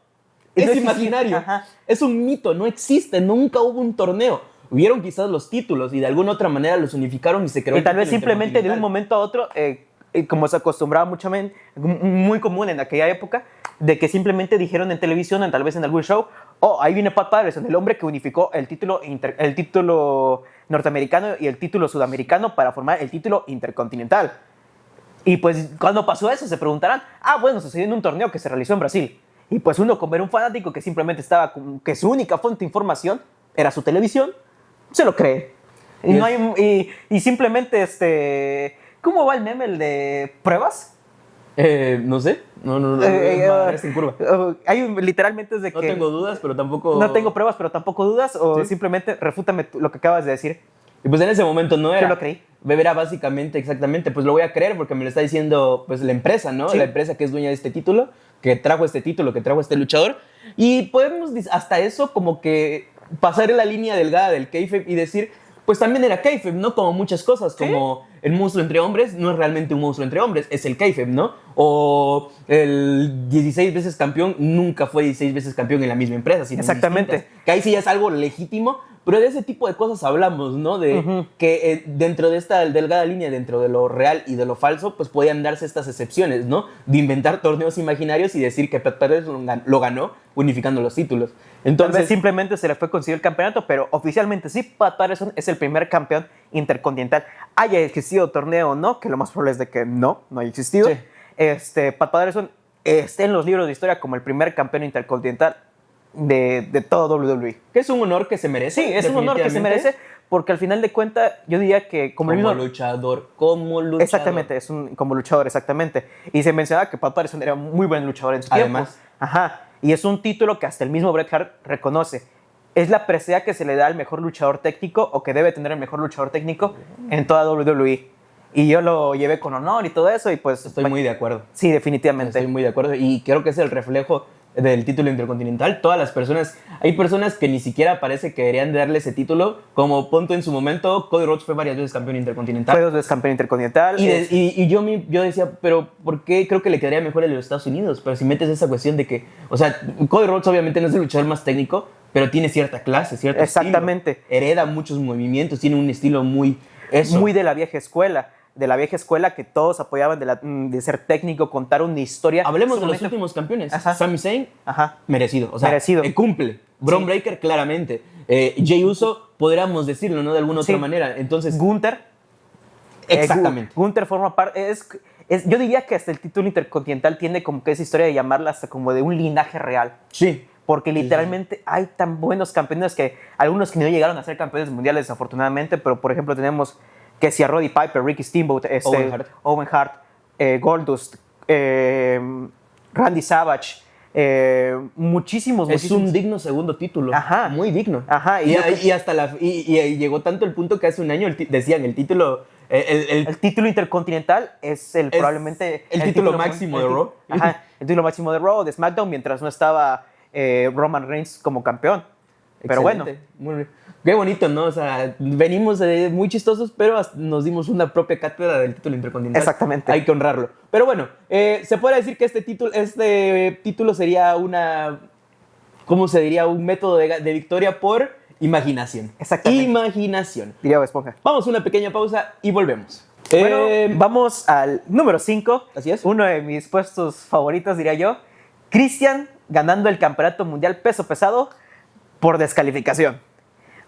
Speaker 1: Es imaginario. Es un mito. No existe. Nunca hubo un torneo. Hubieron quizás los títulos y de alguna otra manera los unificaron y se creó.
Speaker 2: Y tal vez simplemente de un momento a otro, como se acostumbraba mucho, muy común en aquella época, de que simplemente dijeron en televisión, tal vez en algún show, ahí viene Pat Patterson, el hombre que unificó el título norteamericano y el título sudamericano para formar el título intercontinental. Y pues cuando pasó eso se preguntarán, bueno, sucedió en un torneo que se realizó en Brasil. Y pues uno, como era un fanático que simplemente estaba, que su única fuente de información era su televisión, se lo cree. Y simplemente, ¿cómo va el meme, el de pruebas?
Speaker 1: No sé. No, en curva.
Speaker 2: Literalmente es de que...
Speaker 1: No tengo dudas, pero tampoco...
Speaker 2: No tengo pruebas, pero tampoco dudas. O
Speaker 1: ¿Sí?
Speaker 2: simplemente refútame lo que acabas de decir.
Speaker 1: Y pues en ese momento no era.
Speaker 2: Yo lo creí.
Speaker 1: Era básicamente, exactamente, pues lo voy a creer porque me lo está diciendo pues la empresa, ¿no?
Speaker 2: Sí.
Speaker 1: La empresa que es dueña de este título, que trajo este título, que trajo este luchador. Y podemos hasta eso como que pasar en la línea delgada del kayfabe y decir, pues también era kayfabe, ¿no? Como muchas cosas,
Speaker 2: ¿Sí?
Speaker 1: como el monstruo entre hombres no es realmente un monstruo entre hombres, es el kayfabe, ¿no? O el 16 veces campeón nunca fue 16 veces campeón en la misma empresa, sino
Speaker 2: exactamente.
Speaker 1: Distintas. Que ahí sí ya es algo legítimo, pero de ese tipo de cosas hablamos, ¿no? De que dentro de esta delgada línea, dentro de lo real y de lo falso, pues podían darse estas excepciones, ¿no? De inventar torneos imaginarios y decir que Pat Patterson lo ganó unificando los títulos. Entonces,
Speaker 2: tal vez simplemente se le fue conseguido el campeonato, pero oficialmente sí, Pat Patterson es el primer campeón intercontinental. Haya existido torneo o no, que lo más probable es de que no haya existido. Sí. Pat Patterson está en los libros de historia como el primer campeón intercontinental de todo WWE.
Speaker 1: Que es un honor que se merece.
Speaker 2: Sí, es un honor que se merece, porque al final de cuentas yo diría que como
Speaker 1: luchador.
Speaker 2: Exactamente, como luchador, exactamente. Y se mencionaba que Pat Patterson era muy buen luchador en su tiempo.
Speaker 1: Además.
Speaker 2: Ajá. Y es un título que hasta el mismo Bret Hart reconoce. Es la presea que se le da al mejor luchador técnico o que debe tener el mejor luchador técnico en toda WWE. Y yo lo llevé con honor y todo eso y pues...
Speaker 1: Estoy muy de acuerdo.
Speaker 2: Sí, definitivamente.
Speaker 1: Estoy muy de acuerdo y creo que es el reflejo del título intercontinental. Todas las personas, hay personas que ni siquiera parece que deberían de darle ese título, como punto en su momento, Cody Rhodes fue varias veces campeón intercontinental.
Speaker 2: Fue 2 veces campeón intercontinental.
Speaker 1: Y yo decía, pero ¿por qué creo que le quedaría mejor el de los Estados Unidos? Pero si metes esa cuestión de que, o sea, Cody Rhodes obviamente no es el luchador más técnico, pero tiene cierta clase, cierto
Speaker 2: exactamente.
Speaker 1: estilo. Hereda muchos movimientos, tiene un estilo muy...
Speaker 2: Muy de la vieja escuela. De la vieja escuela que todos apoyaban de ser técnico, contar una historia.
Speaker 1: Hablemos de los últimos campeones.
Speaker 2: Ajá.
Speaker 1: Sami Zayn,
Speaker 2: ajá,
Speaker 1: merecido. O sea,
Speaker 2: merecido.
Speaker 1: Cumple. Braun Breaker, claramente. Jey Uso, podríamos decirlo, ¿no? De alguna otra manera. Entonces,
Speaker 2: Gunther.
Speaker 1: Exactamente.
Speaker 2: Gunther forma parte... yo diría que hasta el título intercontinental tiene como que esa historia de llamarla hasta como de un linaje real.
Speaker 1: Sí.
Speaker 2: Porque literalmente hay tan buenos campeones que algunos que no llegaron a ser campeones mundiales desafortunadamente, pero por ejemplo tenemos que si a Roddy Piper, Ricky Steamboat, Owen Hart, Goldust, Randy Savage, muchísimos.
Speaker 1: Es un digno segundo título.
Speaker 2: Ajá.
Speaker 1: Muy digno.
Speaker 2: Ajá.
Speaker 1: Y llegó tanto el punto que hace un año decían el título...
Speaker 2: El título intercontinental es probablemente...
Speaker 1: El título máximo de Raw.
Speaker 2: Ajá, el título máximo de Raw, de SmackDown, mientras no estaba Roman Reigns como campeón. Pero bueno.
Speaker 1: Qué bonito, ¿no? O sea, venimos muy chistosos, pero nos dimos una propia cátedra del título intercontinental.
Speaker 2: Exactamente.
Speaker 1: Hay que honrarlo. Pero bueno, se puede decir que este título sería ¿cómo se diría? Un método de victoria por imaginación.
Speaker 2: Exactamente.
Speaker 1: Imaginación.
Speaker 2: Diría Bob Esponja.
Speaker 1: Vamos a una pequeña pausa y volvemos.
Speaker 2: Bueno, vamos al número 5.
Speaker 1: Así es.
Speaker 2: Uno de mis puestos favoritos, diría yo. Christian ganando el campeonato mundial peso pesado por descalificación.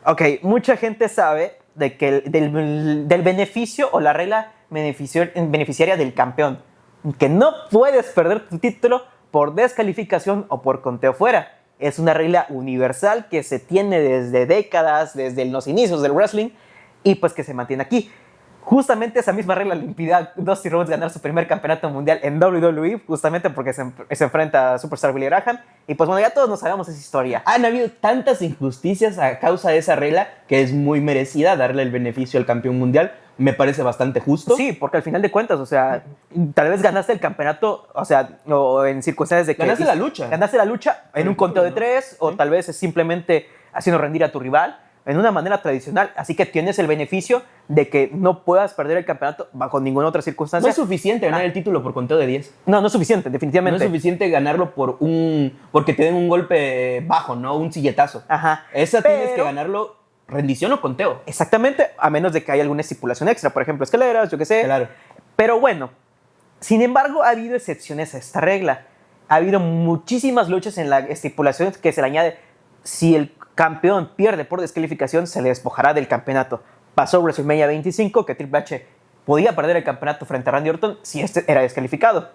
Speaker 2: Ok, mucha gente sabe de que del beneficio o la regla beneficiaria del campeón. Que no puedes perder tu título por descalificación o por conteo fuera. Es una regla universal que se tiene desde décadas, desde los inicios del wrestling y pues que se mantiene aquí. Justamente esa misma regla le impide a Dusty Rhodes ganar su primer campeonato mundial en WWE, justamente porque se enfrenta a Superstar Billy Graham. Y pues bueno, ya todos nos sabemos esa historia.
Speaker 1: Han habido tantas injusticias a causa de esa regla que es muy merecida darle el beneficio al campeón mundial. Me parece bastante justo.
Speaker 2: Sí, porque al final de cuentas, o sea, tal vez ganaste el campeonato, o sea, o en circunstancias de que...
Speaker 1: Ganaste la lucha.
Speaker 2: Ganaste la lucha en un conteo de 3, o tal vez es simplemente haciendo rendir a tu rival en una manera tradicional, así que tienes el beneficio de que no puedas perder el campeonato bajo ninguna otra circunstancia.
Speaker 1: No es suficiente ganar el título por conteo de 10.
Speaker 2: No, no es suficiente, definitivamente.
Speaker 1: No es suficiente ganarlo porque te den un golpe bajo, ¿no? Un silletazo.
Speaker 2: Ajá.
Speaker 1: Tienes que ganarlo rendición o conteo.
Speaker 2: Exactamente, a menos de que haya alguna estipulación extra, por ejemplo, escaleras, yo qué sé.
Speaker 1: Claro.
Speaker 2: Pero bueno, sin embargo, ha habido excepciones a esta regla. Ha habido muchísimas luchas en la estipulación que se le añade si el campeón pierde por descalificación, se le despojará del campeonato. Pasó WrestleMania 25, que Triple H podía perder el campeonato frente a Randy Orton si este era descalificado.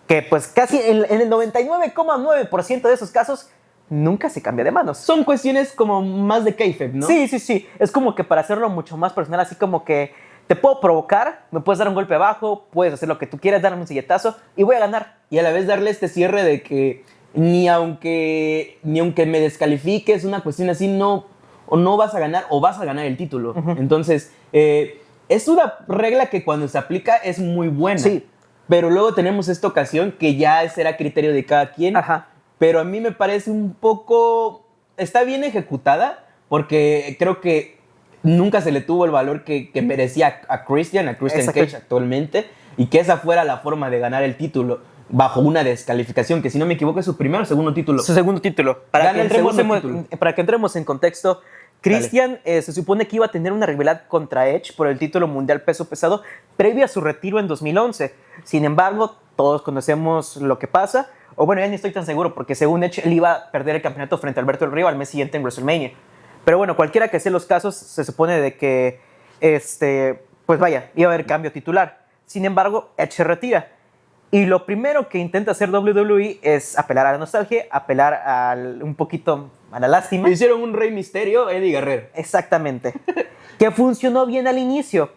Speaker 2: Que pues casi en el 99,9% de esos casos nunca se cambia de manos.
Speaker 1: Son cuestiones como más de kayfabe, ¿no?
Speaker 2: Sí. Es como que para hacerlo mucho más personal, así como que te puedo provocar, me puedes dar un golpe abajo, puedes hacer lo que tú quieras, darme un silletazo y voy a ganar.
Speaker 1: Y a la vez darle este cierre de que ni aunque me descalifiques, una cuestión así, no vas a ganar o vas a ganar el título. Entonces, es una regla que cuando se aplica es muy buena.
Speaker 2: Sí.
Speaker 1: Pero luego tenemos esta ocasión que ya será criterio de cada quien.
Speaker 2: Ajá.
Speaker 1: Pero a mí me parece un poco... Está bien ejecutada porque creo que nunca se le tuvo el valor que merecía a Christian Cage actualmente, y que esa fuera la forma de ganar el título bajo una descalificación, que si no me equivoco es su primer o segundo título.
Speaker 2: Su segundo título. Para que entremos en contexto, Christian se supone que iba a tener una rivalidad contra Edge por el título mundial peso pesado previo a su retiro en 2011. Sin embargo, todos conocemos lo que pasa, o bueno, ya ni estoy tan seguro, porque según Edge él iba a perder el campeonato frente a Alberto Del Río al mes siguiente en WrestleMania. Pero bueno, cualquiera que sean los casos, se supone de que, pues vaya, iba a haber cambio titular. Sin embargo, Edge se retira. Y lo primero que intenta hacer WWE es apelar a la nostalgia, apelar un poquito a la lástima.
Speaker 1: Hicieron un Rey Misterio, Eddie Guerrero.
Speaker 2: Exactamente. Que funcionó bien al inicio.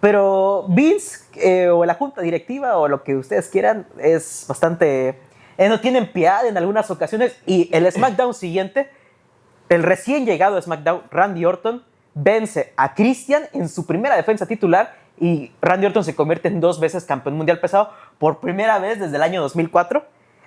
Speaker 2: Pero Vince, o la junta directiva, o lo que ustedes quieran, es bastante... no tienen piedad en algunas ocasiones. Y el SmackDown siguiente... El recién llegado a SmackDown, Randy Orton, vence a Christian en su primera defensa titular y Randy Orton se convierte en 2 veces campeón mundial pesado por primera vez desde el año 2004.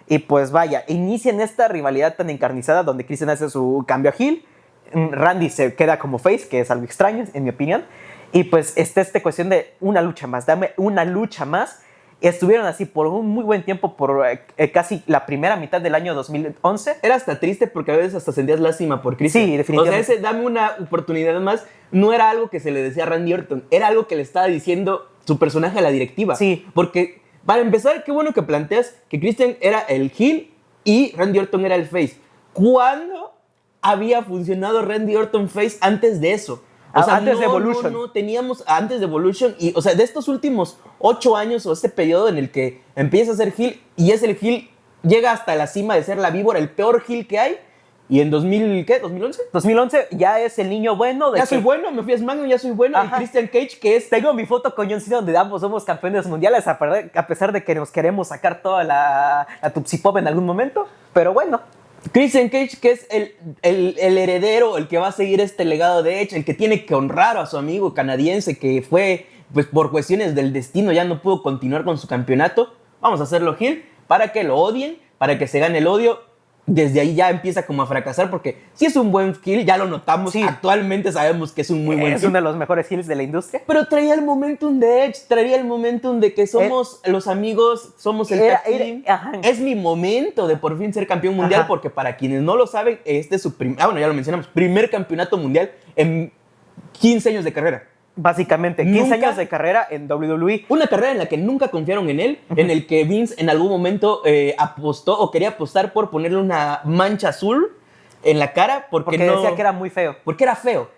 Speaker 2: Y pues vaya, inician esta rivalidad tan encarnizada donde Christian hace su cambio a heel, Randy se queda como face, que es algo extraño en mi opinión. Y pues esta cuestión de una lucha más, dame una lucha más. Estuvieron así por un muy buen tiempo, por casi la primera mitad del año 2011.
Speaker 1: Era hasta triste porque a veces hasta sentías lástima por Christian.
Speaker 2: Sí, definitivamente.
Speaker 1: O sea, ese dame una oportunidad más no era algo que se le decía a Randy Orton, era algo que le estaba diciendo su personaje a la directiva.
Speaker 2: Sí.
Speaker 1: Porque, para empezar, qué bueno que planteas que Christian era el heel y Randy Orton era el face. ¿Cuándo había funcionado Randy Orton face antes de eso? O sea,
Speaker 2: antes de Evolution.
Speaker 1: No, teníamos antes de Evolution. Y, o sea, de estos últimos 8 años o este periodo en el que empieza a ser heel y es el heel, llega hasta la cima de ser la víbora, el peor heel que hay. Y en 2011
Speaker 2: 2011 ya es el niño bueno.
Speaker 1: Soy bueno, me fui a SmackDown, ya soy bueno.
Speaker 2: Ajá.
Speaker 1: Y Christian Cage, que es...
Speaker 2: Tengo mi foto con John Cena donde ambos somos campeones mundiales, a pesar de que nos queremos sacar toda la Tupsi Pop en algún momento. Pero bueno.
Speaker 1: Christian Cage, que es el heredero, el que va a seguir este legado de Edge, el que tiene que honrar a su amigo canadiense que fue, pues por cuestiones del destino, ya no pudo continuar con su campeonato. Vamos a hacerlo heel para que lo odien, para que se gane el odio. Desde ahí ya empieza como a fracasar porque si es un buen heel, ya lo notamos. Sí. Actualmente sabemos que es un muy buen heel.
Speaker 2: Es uno de los mejores heels de la industria.
Speaker 1: Pero traía el momentum de Edge, traía el momentum de que somos los amigos, somos el tag team. Es mi momento de por fin ser campeón mundial. Ajá. Porque para quienes no lo saben, este es su bueno, ya lo mencionamos, primer campeonato mundial en 15 años de carrera.
Speaker 2: Básicamente, 15 años de carrera en WWE.
Speaker 1: Una carrera en la que nunca confiaron en él, en el que Vince en algún momento apostó o quería apostar por ponerle una mancha azul en la cara porque no,
Speaker 2: decía que era muy feo.
Speaker 1: Porque era feo.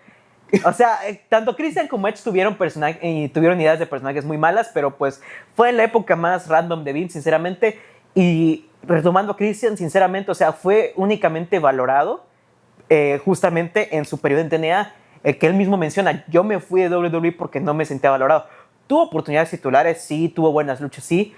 Speaker 2: O sea, tanto Christian como Edge tuvieron ideas de personajes muy malas, pero pues fue la época más random de Vince, sinceramente. Y retomando a Christian, sinceramente, o sea, fue únicamente valorado justamente en su periodo en TNA. Que él mismo menciona, yo me fui de WWE porque no me sentía valorado. Tuvo oportunidades titulares, sí, tuvo buenas luchas, sí,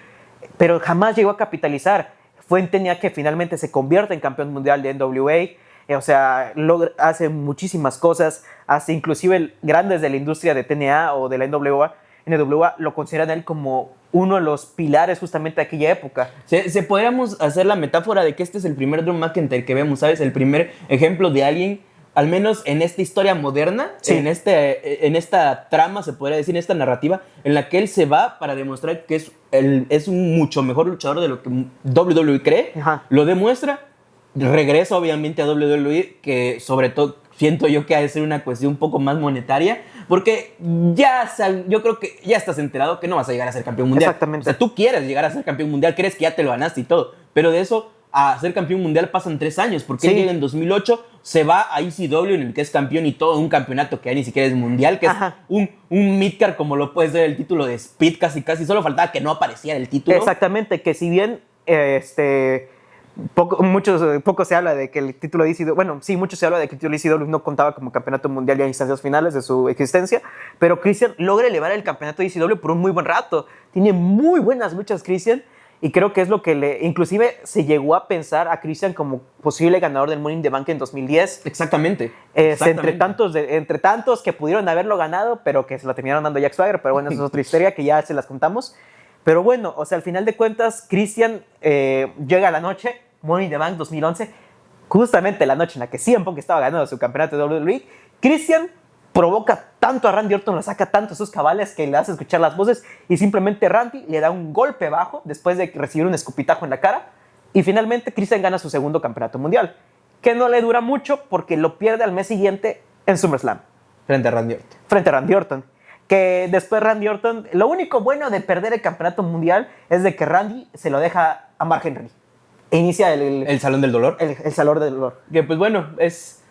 Speaker 2: pero jamás llegó a capitalizar. Fue en TNA que finalmente se convierte en campeón mundial de NWA. O sea, hace muchísimas cosas, hace inclusive grandes de la industria de TNA o de la NWA lo consideran a él como uno de los pilares justamente de aquella época.
Speaker 1: Se podríamos hacer la metáfora de que este es el primer Drew McIntyre que vemos, ¿sabes? El primer ejemplo de alguien, al menos en esta historia moderna, sí. en esta trama, se podría decir, en esta narrativa, en la que él se va para demostrar que es un mucho mejor luchador de lo que WWE cree. Ajá. Lo demuestra, regresa obviamente a WWE, que sobre todo siento yo que ha de ser una cuestión un poco más monetaria, porque yo creo que ya estás enterado que no vas a llegar a ser campeón mundial.
Speaker 2: Exactamente.
Speaker 1: O sea, tú quieres llegar a ser campeón mundial, crees que ya te lo ganaste y todo, pero de eso a ser campeón mundial pasan 3 años, porque él llega en 2008, se va a ECW en el que es campeón y todo, un campeonato que ya ni siquiera es mundial, que Ajá. es un midcard como lo puede ser el título de Speed, casi, solo faltaba que no apareciera el título.
Speaker 2: Exactamente, que si bien Poco se habla de que el título de ECW, bueno, sí, mucho se habla de que el título de ECW no contaba como campeonato mundial ya en instancias finales de su existencia, pero Christian logra elevar el campeonato de ECW por un muy buen rato. Tiene muy buenas luchas Christian, y creo que es lo que inclusive se llegó a pensar a Christian como posible ganador del Money in the Bank en 2010.
Speaker 1: Exactamente.
Speaker 2: Entre tantos que pudieron haberlo ganado, pero que se lo terminaron dando Jack Swagger, pero bueno, esa es otra historia que ya se las contamos. Pero bueno, o sea, al final de cuentas, Christian llega a la noche, Money in the Bank 2011, justamente la noche en la que CM Punk estaba ganando su campeonato de WWE. Christian provoca tanto a Randy Orton, lo saca tanto a sus cabales que le hace escuchar las voces, y simplemente Randy le da un golpe bajo después de recibir un escupitajo en la cara, y finalmente Christian gana su segundo campeonato mundial, que no le dura mucho porque lo pierde al mes siguiente en SummerSlam.
Speaker 1: Frente a Randy Orton.
Speaker 2: Que después Randy Orton, lo único bueno de perder el campeonato mundial es de que Randy se lo deja a Mark Henry. Inicia
Speaker 1: el Salón del Dolor.
Speaker 2: El Salón del Dolor.
Speaker 1: Que pues bueno, es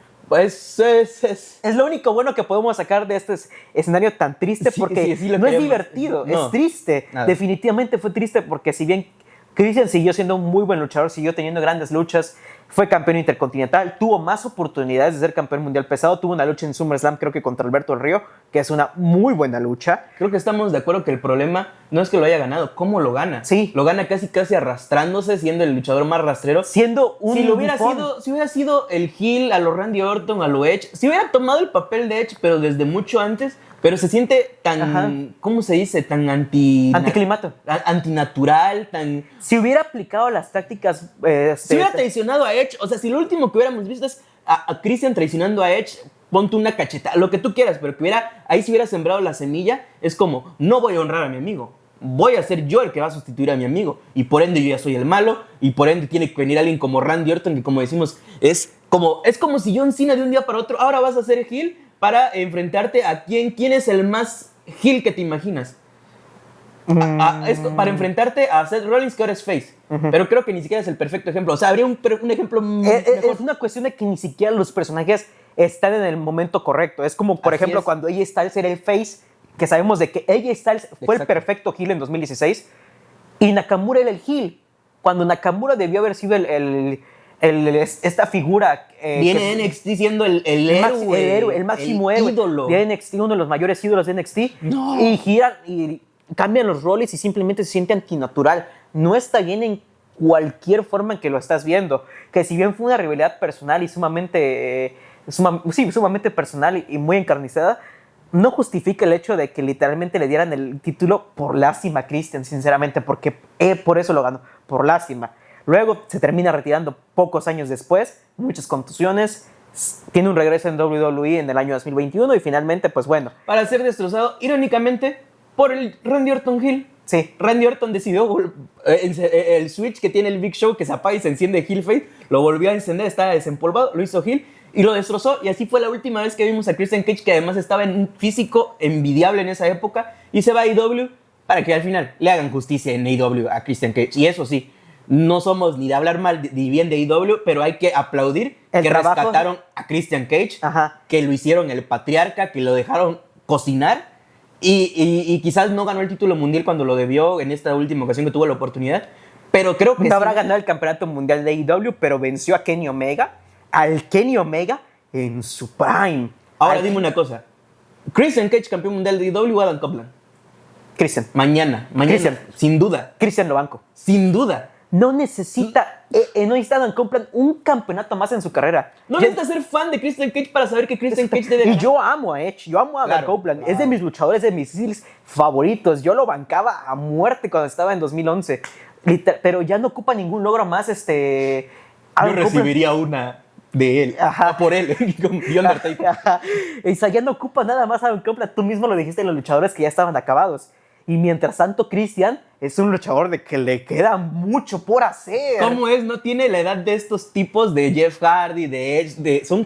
Speaker 2: lo único bueno que podemos sacar de este escenario tan triste, porque no es divertido, no, es triste. Nada. Definitivamente fue triste porque si bien Christian siguió siendo un muy buen luchador, siguió teniendo grandes luchas, fue campeón intercontinental, tuvo más oportunidades de ser campeón mundial pesado, tuvo una lucha en SummerSlam creo que contra Alberto del Río, que es una muy buena lucha.
Speaker 1: Creo que estamos de acuerdo que el problema no es que lo haya ganado, ¿cómo lo gana?
Speaker 2: Sí.
Speaker 1: Lo gana casi arrastrándose, siendo el luchador más rastrero.
Speaker 2: Siendo un
Speaker 1: si hubiera sido el heel a lo Randy Orton, a lo Edge, si hubiera tomado el papel de Edge, pero desde mucho antes, pero se siente tan, ajá, ¿cómo se dice? Tan
Speaker 2: anticlimato.
Speaker 1: Antinatural, tan...
Speaker 2: Si hubiera aplicado las tácticas...
Speaker 1: si hubiera traicionado a Edge, o sea, si lo último que hubiéramos visto es a Christian traicionando a Edge, ponte una cacheta, lo que tú quieras, pero que ahí se hubiera sembrado la semilla, es como, no voy a honrar a mi amigo, voy a ser yo el que va a sustituir a mi amigo, y por ende yo ya soy el malo, y por ende tiene que venir alguien como Randy Orton, que como decimos, es como si John Cena de un día para otro, ahora vas a ser heel para enfrentarte a quién es el más heel que te imaginas. Para enfrentarte a Seth Rollins, que ahora es face. Pero creo que ni siquiera es el perfecto ejemplo. O sea, habría un ejemplo mejor.
Speaker 2: Es una cuestión de que ni siquiera los personajes están en el momento correcto. Es como, por ejemplo, cuando AJ Styles era el face, que sabemos de que AJ Styles fue el perfecto heel en 2016, y Nakamura era el heel, cuando Nakamura debió haber sido esta figura.
Speaker 1: Viene NXT siendo el héroe.
Speaker 2: El máximo héroe.
Speaker 1: Ídolo.
Speaker 2: De NXT, uno de los mayores ídolos de NXT.
Speaker 1: No.
Speaker 2: Y giran y cambian los roles y simplemente se siente antinatural. No está bien en cualquier forma en que lo estás viendo. Que si bien fue una rivalidad personal y sumamente personal y muy encarnizada, no justifica el hecho de que literalmente le dieran el título por lástima a Christian, sinceramente, porque por eso lo ganó, por lástima. Luego se termina retirando pocos años después, muchas contusiones, tiene un regreso en WWE en el año 2021 y finalmente, pues bueno.
Speaker 1: Para ser destrozado, irónicamente, por el Randy Orton heel.
Speaker 2: Sí.
Speaker 1: Randy Orton decidió el switch que tiene el Big Show, que se apaga y se enciende heel face, lo volvió a encender, estaba desempolvado, lo hizo heel y lo destrozó. Y así fue la última vez que vimos a Christian Cage, que además estaba en un físico envidiable en esa época, y se va a AEW para que al final le hagan justicia en AEW a Christian Cage. Y eso sí, no somos ni de hablar mal ni bien de AEW, pero hay que aplaudir que rescataron a Christian Cage, ajá, que lo hicieron el patriarca, que lo dejaron cocinar, y quizás no ganó el título mundial cuando lo debió en esta última ocasión que tuvo la oportunidad, pero creo que
Speaker 2: no habrá ganado el campeonato mundial de AEW, pero venció a Kenny Omega, al Kenny Omega en su prime.
Speaker 1: Ahora dime una cosa, Christian Cage campeón mundial de AEW o Adam Copeland?
Speaker 2: Christian.
Speaker 1: Mañana,
Speaker 2: Christian.
Speaker 1: Sin duda.
Speaker 2: Christian lo banco.
Speaker 1: Sin duda.
Speaker 2: No necesita Adam Copeland un campeonato más en su carrera.
Speaker 1: No necesita ser fan de Christian Cage para saber que Christian Cage debe ganar.
Speaker 2: Y yo amo a Edge, yo amo a Adam Copeland. Claro. Es de mis luchadores, de mis heels favoritos. Yo lo bancaba a muerte cuando estaba en 2011. Pero ya no ocupa ningún logro más.
Speaker 1: Yo recibiría una de él. Ajá. Por él.
Speaker 2: O sea, ya no ocupa nada más Adam Copeland. Tú mismo lo dijiste, los luchadores que ya estaban acabados. Y mientras tanto, Christian es un luchador de que le queda mucho por hacer.
Speaker 1: ¿Cómo es? No tiene la edad de estos tipos de Jeff Hardy, de Edge, son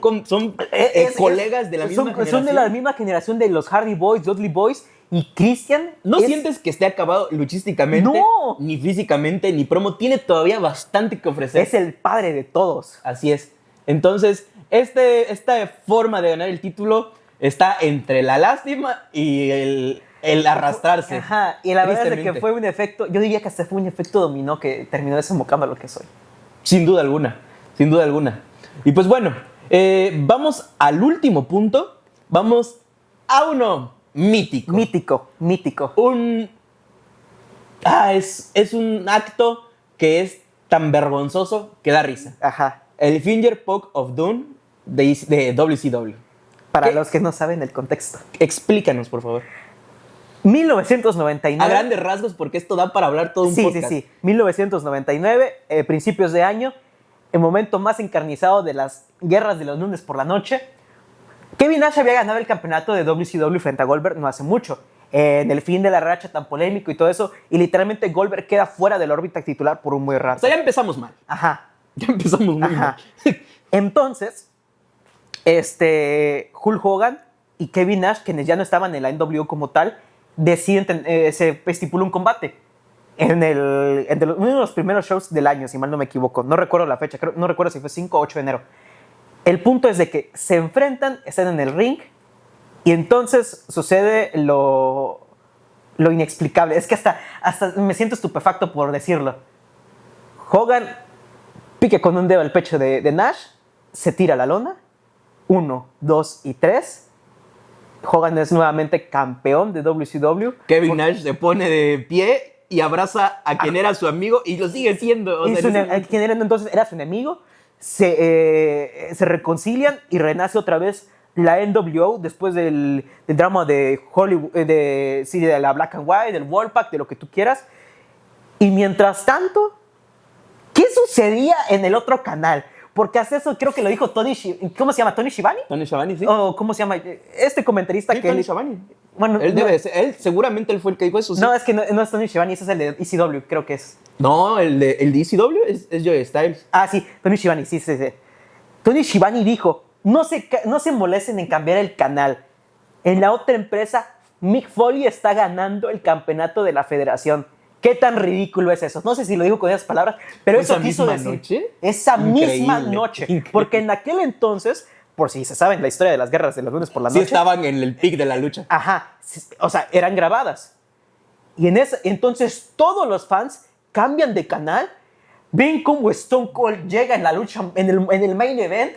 Speaker 1: colegas de la misma generación.
Speaker 2: Son de la misma generación de los Hardy Boys, Dudley Boys. Y Christian
Speaker 1: ¿No sientes que esté acabado luchísticamente?
Speaker 2: No.
Speaker 1: Ni físicamente, ni promo. Tiene todavía bastante que ofrecer.
Speaker 2: Es el padre de todos.
Speaker 1: Así es. Entonces, esta forma de ganar el título está entre la lástima y el arrastrarse.
Speaker 2: Ajá, y la verdad es que fue un efecto, yo diría que hasta fue un efecto dominó que terminó desembocando a lo que soy.
Speaker 1: Sin duda alguna, sin duda alguna. Y pues bueno, vamos al último punto. Vamos a uno mítico.
Speaker 2: Mítico.
Speaker 1: Es un acto que es tan vergonzoso que da risa.
Speaker 2: Ajá.
Speaker 1: El Finger Poke of Doom de WCW.
Speaker 2: Para los que no saben el contexto.
Speaker 1: Explícanos, por favor.
Speaker 2: 1999.
Speaker 1: A grandes rasgos, porque esto da para hablar todo un podcast.
Speaker 2: Sí. 1999, principios de año, el momento más encarnizado de las guerras de los lunes por la noche. Kevin Nash había ganado el campeonato de WCW frente a Goldberg no hace mucho. En el fin de la racha tan polémico y todo eso. Y literalmente Goldberg queda fuera de la órbita titular por un muy rato.
Speaker 1: O sea, ya empezamos mal.
Speaker 2: Ajá.
Speaker 1: Ya empezamos muy mal.
Speaker 2: Entonces, Hulk Hogan y Kevin Nash, quienes ya no estaban en la NWO como tal, deciden, se estipula un combate en uno de los primeros shows del año, si mal no me equivoco. No recuerdo la fecha, no recuerdo si fue 5 o 8 de enero. El punto es de que se enfrentan, están en el ring, y entonces sucede lo inexplicable. Es que hasta me siento estupefacto por decirlo. Hogan pique con un dedo al pecho de Nash, se tira a la lona, 1, 2 y 3. Hogan es nuevamente campeón de WCW.
Speaker 1: Kevin Nash se pone de pie y abraza a quien era su amigo y lo sigue siendo. O sea,
Speaker 2: quien era entonces era su enemigo. Se reconcilian y renace otra vez la NWO después del drama de Hollywood, de la Black and White, del Wolfpack, de lo que tú quieras. Y mientras tanto, ¿qué sucedía en el otro canal? Porque hace eso creo que lo dijo ¿cómo se llama? ¿Tony Schiavone?
Speaker 1: Tony Schiavone, sí.
Speaker 2: ¿O cómo se llama? Este comentarista
Speaker 1: Sí,
Speaker 2: que...
Speaker 1: Tony Schiavone.
Speaker 2: Bueno,
Speaker 1: Seguramente él fue el que dijo eso. ¿Sí?
Speaker 2: No, es que no es Tony Schiavone, ese es el de ECW, creo que es.
Speaker 1: No, el de ECW es Joey Styles.
Speaker 2: Ah, sí, Tony Schiavone, sí. Tony Schiavone dijo, no se molesten en cambiar el canal. En la otra empresa, Mick Foley está ganando el campeonato de la federación. ¿Qué tan ridículo es eso? No sé si lo digo con esas palabras, pero eso quiso decir.
Speaker 1: Noche?
Speaker 2: Esa
Speaker 1: Increíble,
Speaker 2: misma noche.
Speaker 1: increíble.
Speaker 2: Porque en aquel entonces, por si se saben la historia de las guerras de los lunes por la
Speaker 1: Sí
Speaker 2: noche.
Speaker 1: estaban en el pic de la lucha.
Speaker 2: Ajá, o sea, eran grabadas. Y entonces todos los fans cambian de canal, ven cómo Stone Cold llega en la lucha, en el main event,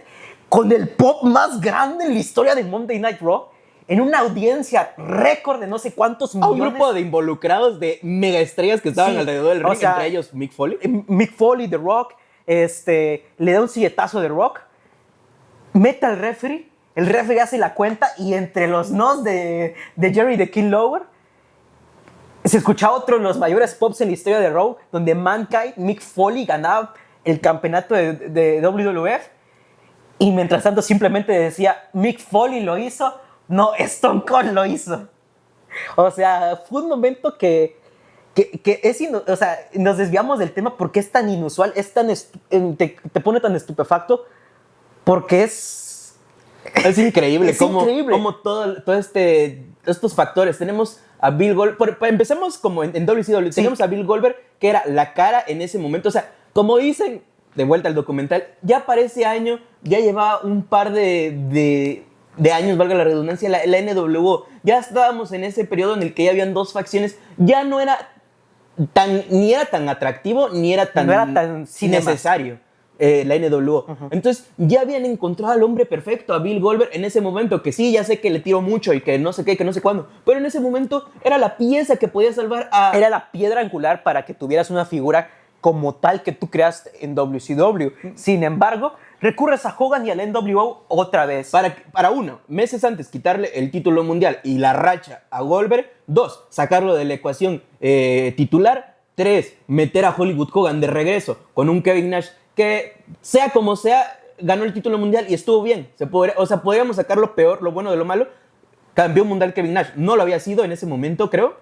Speaker 2: con el pop más grande en la historia de Monday Night Raw, en una audiencia récord de no sé cuántos
Speaker 1: A
Speaker 2: millones.
Speaker 1: un grupo de involucrados de mega estrellas que estaban alrededor del ring,
Speaker 2: o sea,
Speaker 1: entre ellos Mick Foley.
Speaker 2: Mick Foley, The Rock, le da un silletazo de Rock, mete al referee, el referee hace la cuenta y entre los nos de Jerry the King Lawler se escuchaba otro de los mayores pops en la historia de Raw, donde Mankind, Mick Foley, ganaba el campeonato de WWF, y mientras tanto simplemente decía, Mick Foley lo hizo, no, Stone Cold lo hizo. O sea, fue un momento que o sea, nos desviamos del tema porque es tan inusual, te pone tan estupefacto, porque es
Speaker 1: increíble
Speaker 2: es
Speaker 1: cómo,
Speaker 2: increíble.
Speaker 1: cómo estos factores. Tenemos a Bill Goldberg. Empecemos como en WCW.
Speaker 2: Sí.
Speaker 1: Tenemos a Bill Goldberg, que era la cara en ese momento. O sea, como dicen, de vuelta al documental, ya para ese año ya llevaba un par de años, valga la redundancia, la NWO. Ya estábamos en ese periodo en el que ya habían dos facciones. Ya no era ni era tan atractivo, ni era tan necesario la NWO. Uh-huh. Entonces ya habían encontrado al hombre perfecto, a Bill Goldberg, en ese momento, que sí, ya sé que le tiro mucho y que no sé qué, que no sé cuándo, pero en ese momento era la pieza que podía salvar a...
Speaker 2: Era la piedra angular para que tuvieras una figura como tal que tú creaste en WCW. Sin embargo, recurres a Hogan y al NWO otra vez.
Speaker 1: Para uno, meses antes, quitarle el título mundial y la racha a Goldberg. 2, sacarlo de la ecuación titular. 3, meter a Hollywood Hogan de regreso con un Kevin Nash que, sea como sea, ganó el título mundial y estuvo bien. Podríamos sacar lo peor, lo bueno de lo malo. Campeón mundial Kevin Nash. No lo había sido en ese momento, creo.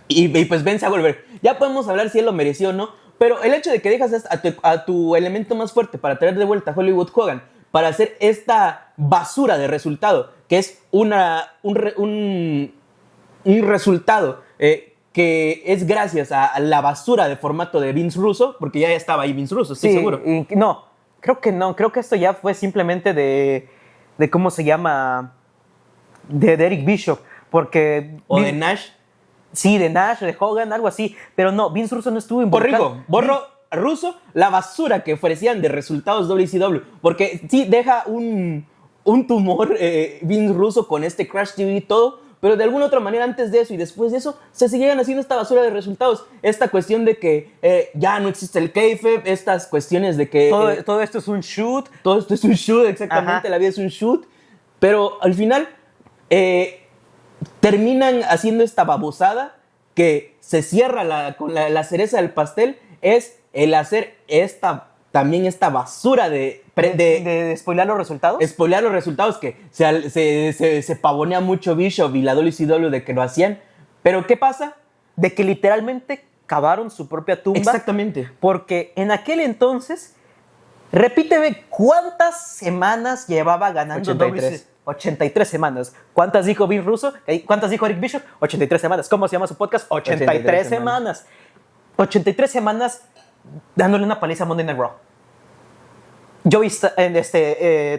Speaker 1: Y pues vence a Goldberg. Ya podemos hablar si él lo mereció o no. Pero el hecho de que dejas a tu elemento más fuerte para traer de vuelta a Hollywood Hogan, para hacer esta basura de resultado, que es un resultado que es gracias a la basura de formato de Vince Russo, porque ya estaba ahí Vince Russo, estoy seguro.
Speaker 2: No, creo que esto ya fue simplemente de ¿cómo se llama? De Eric Bischoff, porque...
Speaker 1: O de Nash.
Speaker 2: Sí, de Nash, de Hogan, algo así. Pero no, Vince Russo no estuvo involucrado.
Speaker 1: Borro Russo la basura que ofrecían de resultados WCW. Porque sí deja un tumor Vince Russo con este Crash TV y todo, pero de alguna otra manera antes de eso y después de eso se seguían haciendo esta basura de resultados. Esta cuestión de que ya no existe el kayfabe, estas cuestiones de que...
Speaker 2: todo esto es un shoot.
Speaker 1: Todo esto es un shoot, exactamente. Ajá. La vida es un shoot. Pero al final terminan haciendo esta babosada que se cierra con la cereza del pastel, es el hacer también esta basura de
Speaker 2: spoilear los resultados.
Speaker 1: Spoilear los resultados, que se pavonea mucho Bishop y la WCW de que lo hacían. Pero ¿qué pasa?
Speaker 2: De que literalmente cavaron su propia tumba.
Speaker 1: Exactamente.
Speaker 2: Porque en aquel entonces, repíteme, ¿cuántas semanas llevaba ganando
Speaker 1: 83.
Speaker 2: 83 semanas. ¿Cuántas dijo Vince Russo? ¿Cuántas dijo Eric Bishop? 83 semanas. ¿Cómo se llama su podcast? 83 semanas. 83 semanas dándole una paliza a Monday Night Raw.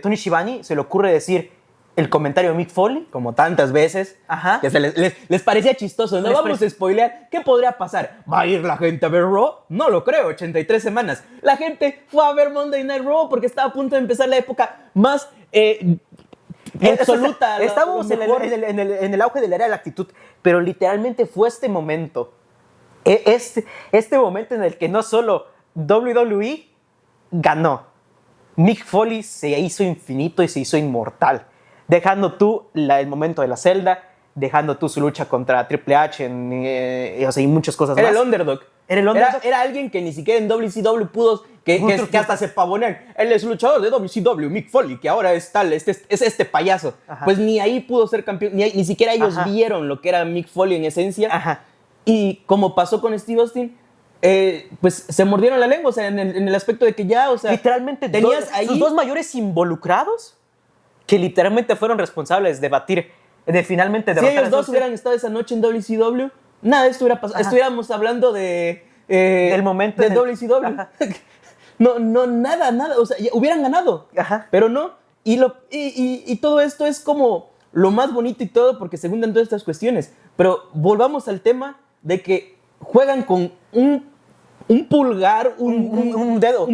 Speaker 2: Tony Schiavone se le ocurre decir el comentario de Mick Foley.
Speaker 1: Como tantas veces.
Speaker 2: Ajá.
Speaker 1: Que les parecía chistoso. No vamos a spoilear. ¿Qué podría pasar? ¿Va a ir la gente a ver Raw? No lo creo. 83 semanas. La gente fue a ver Monday Night Raw porque estaba a punto de empezar la época más... absoluta.
Speaker 2: Estábamos en el auge de la era de la actitud, pero literalmente fue este momento. Este momento en el que no solo WWE ganó, Mick Foley se hizo infinito y se hizo inmortal, dejando tú el momento de la celda, dejando tú su lucha contra Triple H y muchas cosas más.
Speaker 1: Era el underdog.
Speaker 2: Era
Speaker 1: alguien que ni siquiera en WCW pudo, que hasta se pavonean. Él es luchador de WCW, Mick Foley, que ahora es tal, es este payaso. Ajá. Pues ni ahí pudo ser campeón, ni siquiera ellos vieron lo que era Mick Foley en esencia.
Speaker 2: Ajá.
Speaker 1: Y como pasó con Steve Austin, pues se mordieron la lengua, o sea, en el aspecto de que ya, o sea...
Speaker 2: Literalmente,
Speaker 1: tenías ahí
Speaker 2: sus dos mayores involucrados, que literalmente fueron responsables de batir, de finalmente derrotar.
Speaker 1: Si ellos dos hubieran estado esa noche en WCW, nada de esto hubiera pasado. Estuviéramos hablando
Speaker 2: del momento
Speaker 1: de WCW. No, nada. O sea, hubieran ganado.
Speaker 2: Ajá.
Speaker 1: Pero no. Y todo esto es como lo más bonito y todo porque se juntan todas estas cuestiones. Pero volvamos al tema de que juegan con un pulgar, un dedo,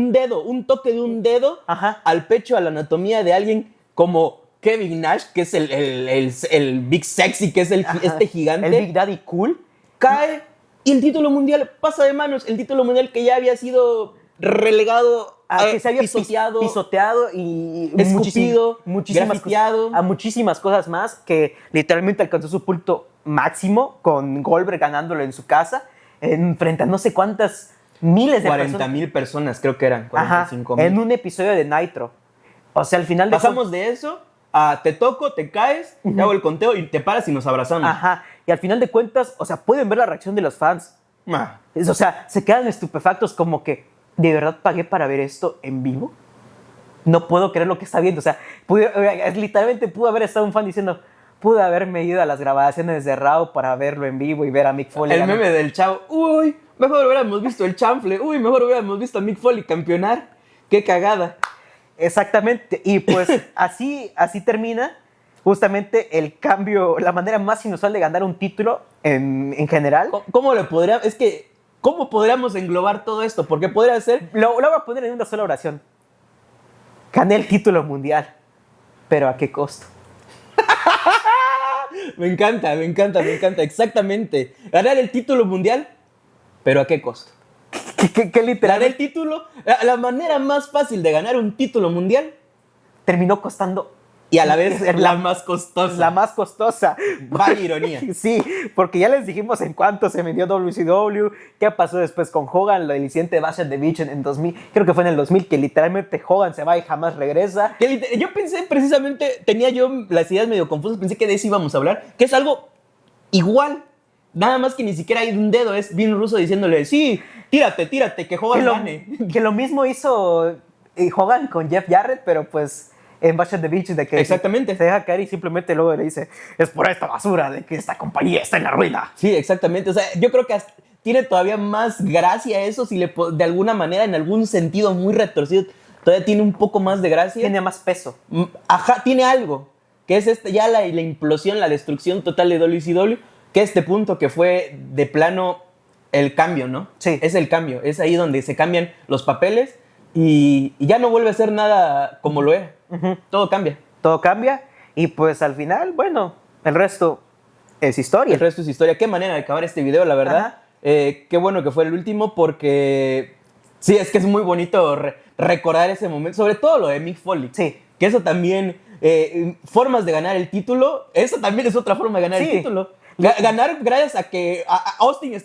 Speaker 1: un toque de un dedo al pecho, a la anatomía de alguien como Kevin Nash, que es el Big Sexy, que es este gigante.
Speaker 2: El Big Daddy Cool.
Speaker 1: Cae y el título mundial pasa de manos. El título mundial que ya había sido relegado,
Speaker 2: que se había pisoteado y escupido, grafiteado. A muchísimas cosas más, que literalmente alcanzó su punto máximo con Goldberg ganándolo en su casa, frente a no sé cuántas miles de
Speaker 1: 40,000 personas, creo que eran. 45,000.
Speaker 2: En un episodio de Nitro. O sea, al final
Speaker 1: pasamos de eso a te toco, te caes, te hago el conteo y te paras y nos abrazamos.
Speaker 2: Ajá. Y al final de cuentas, o sea, pueden ver la reacción de los fans. O sea, se quedan estupefactos como que, ¿de verdad pagué para ver esto en vivo? No puedo creer lo que está viendo. O sea, literalmente pudo haber estado un fan diciendo, pude haberme ido a las grabaciones de Raw para verlo en vivo y ver a Mick Foley.
Speaker 1: El meme del chavo, uy, mejor hubiéramos visto el chanfle, uy, mejor hubiéramos visto a Mick Foley campeonar. ¡Qué cagada!
Speaker 2: Exactamente. Y pues así termina justamente el cambio, la manera más inusual de ganar un título en general.
Speaker 1: ¿Cómo podríamos englobar todo esto? Porque podría ser...
Speaker 2: Lo voy a poner en una sola oración. Gané el título mundial, pero ¿a qué costo?
Speaker 1: Me encanta. Exactamente. Ganar el título mundial, pero ¿a qué costo?
Speaker 2: ¿Qué literal?
Speaker 1: Ganar el título, la manera más fácil de ganar un título mundial
Speaker 2: terminó costando.
Speaker 1: Y a la vez la más costosa.
Speaker 2: La más costosa.
Speaker 1: Vaya ironía.
Speaker 2: Sí, porque ya les dijimos en cuánto se vendió WCW, qué pasó después con Hogan, lo del incidente de Bash at the Beach en 2000, creo que fue en el 2000, que literalmente Hogan se va y jamás regresa.
Speaker 1: Yo pensé precisamente, tenía yo las ideas medio confusas, pensé que de eso íbamos a hablar, que es algo igual, nada más que ni siquiera hay un dedo, es Vince Russo diciéndole, sí, tírate, que Hogan gane.
Speaker 2: Que lo mismo hizo Hogan con Jeff Jarrett, pero pues... en Bash at the Beach, de que
Speaker 1: exactamente
Speaker 2: se deja caer y simplemente luego le dice, es por esta basura de que esta compañía está en la ruina.
Speaker 1: Sí, exactamente. O sea, yo creo que tiene todavía más gracia eso si de alguna manera, en algún sentido muy retorcido, todavía tiene un poco más de gracia.
Speaker 2: Tiene más peso.
Speaker 1: Ajá, tiene algo, que es ya la implosión, la destrucción total de WCW, que este punto que fue de plano el cambio, ¿no?
Speaker 2: Sí.
Speaker 1: Es el cambio. Es ahí donde se cambian los papeles y ya no vuelve a ser nada como lo era. Todo cambia.
Speaker 2: Todo cambia y pues al final, bueno, el resto es historia.
Speaker 1: El resto es historia. Qué manera de acabar este video, la verdad. Qué bueno que fue el último porque sí, es que es muy bonito recordar ese momento, sobre todo lo de Mick Foley.
Speaker 2: Sí.
Speaker 1: Que eso también, formas de ganar el título, eso también es otra forma de ganar el título. Ganar gracias a que Austin,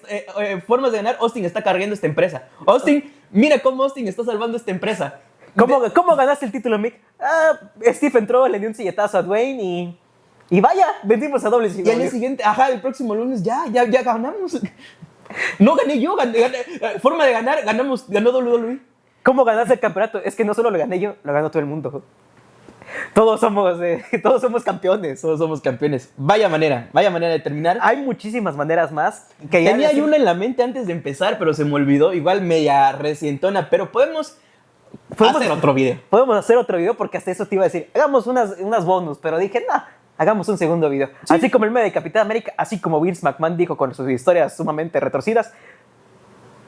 Speaker 1: formas de ganar, Austin está cargando esta empresa. Austin, mira cómo Austin está salvando esta empresa.
Speaker 2: ¿Cómo ganaste el título, Mick? Steve entró, le dio un silletazo a Dwayne y vaya, vendimos a WCW.
Speaker 1: Y al día siguiente, el próximo lunes ya ganamos. No gané yo, forma de ganar, ganó WWE.
Speaker 2: ¿Cómo ganaste el campeonato? Es que no solo lo gané yo, lo ganó todo el mundo. Todos somos campeones.
Speaker 1: Todos somos campeones. Vaya manera de terminar.
Speaker 2: Hay muchísimas maneras más.
Speaker 1: Tenía una en la mente antes de empezar, pero se me olvidó. Igual media recientona, pero podemos hacer otro video.
Speaker 2: Podemos hacer otro video porque hasta eso te iba a decir, hagamos unas bonus, pero dije, no, hagamos un segundo video. Sí. Así como el medio de Capitán América, así como Vince McMahon dijo con sus historias sumamente retorcidas,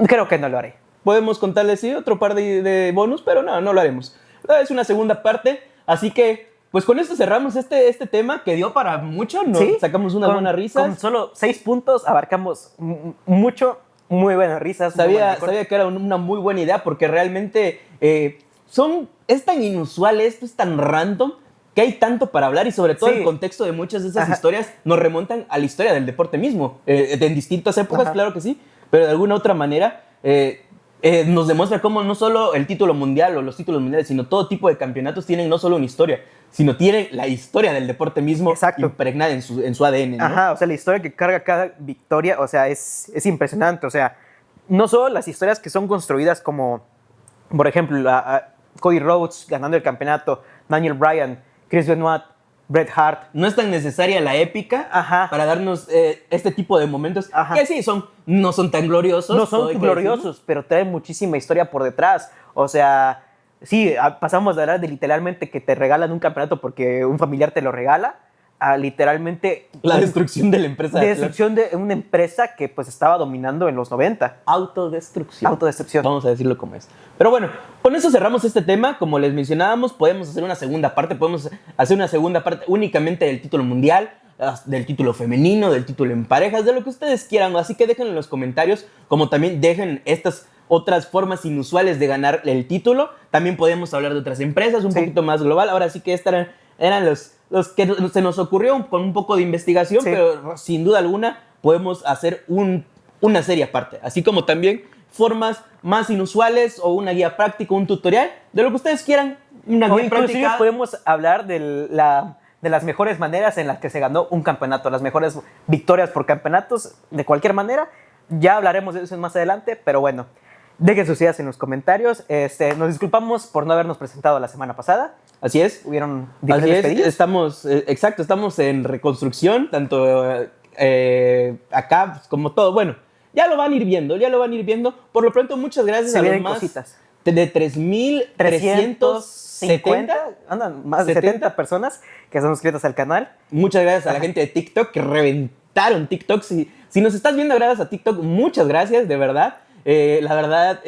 Speaker 2: creo que no lo haré.
Speaker 1: Podemos contarles, sí, otro par de bonus, pero no lo haremos. Es una segunda parte, así que, pues con esto cerramos este tema que dio para mucho, ¿no?
Speaker 2: ¿Sí?
Speaker 1: Sacamos unas buenas risas.
Speaker 2: Con solo 6 puntos abarcamos mucho, muy buenas risas.
Speaker 1: Sabía que era una muy buena idea porque realmente es tan inusual esto, es tan random, que hay tanto para hablar y sobre todo el contexto de muchas de esas historias nos remontan a la historia del deporte mismo, en distintas épocas, claro que sí, pero de alguna otra manera nos demuestra cómo no solo el título mundial o los títulos mundiales, sino todo tipo de campeonatos tienen no solo una historia, sino tienen la historia del deporte mismo impregnada en su ADN, ¿no?
Speaker 2: O sea, la historia que carga cada victoria, o sea, es impresionante, o sea, no solo las historias que son construidas como, por ejemplo, Cody Rhodes ganando el campeonato, Daniel Bryan, Chris Benoit, Bret Hart.
Speaker 1: No es tan necesaria la épica para darnos este tipo de momentos que sí, no son tan gloriosos.
Speaker 2: No son gloriosos, pero traen muchísima historia por detrás. O sea, sí, pasamos de hablar de literalmente que te regalan un campeonato porque un familiar te lo regala, a literalmente...
Speaker 1: La destrucción de la empresa.
Speaker 2: Destrucción de una empresa que pues estaba dominando en los 90.
Speaker 1: Autodestrucción.
Speaker 2: Vamos
Speaker 1: a decirlo como es. Pero bueno, con eso cerramos este tema. Como les mencionábamos, podemos hacer una segunda parte. Podemos hacer una segunda parte únicamente del título mundial, del título femenino, del título en parejas, de lo que ustedes quieran. Así que déjenlo en los comentarios, como también dejen estas otras formas inusuales de ganar el título. También podemos hablar de otras empresas, un poquito más global. Ahora sí que estos eran los que se nos ocurrió con un poco de investigación, pero sin duda alguna podemos hacer una serie aparte. Así como también formas más inusuales o una guía práctica, un tutorial, de lo que ustedes quieran. Una guía práctica.
Speaker 2: Podemos hablar de las mejores maneras en las que se ganó un campeonato, las mejores victorias por campeonatos, de cualquier manera. Ya hablaremos de eso más adelante, pero bueno. Dejen sus ideas en los comentarios. Nos disculpamos por no habernos presentado la semana pasada.
Speaker 1: Así es.
Speaker 2: Hubieron diferentes pedidos.
Speaker 1: Estamos en reconstrucción, tanto acá como todo. Bueno, ya lo van a ir viendo. Por lo pronto, muchas gracias a los más
Speaker 2: cositas.
Speaker 1: De 3,350.
Speaker 2: Andan más de 70 personas que son suscritas al canal.
Speaker 1: Muchas gracias a la gente de TikTok que reventaron TikTok. Si nos estás viendo gracias a TikTok, muchas gracias, de verdad. La verdad,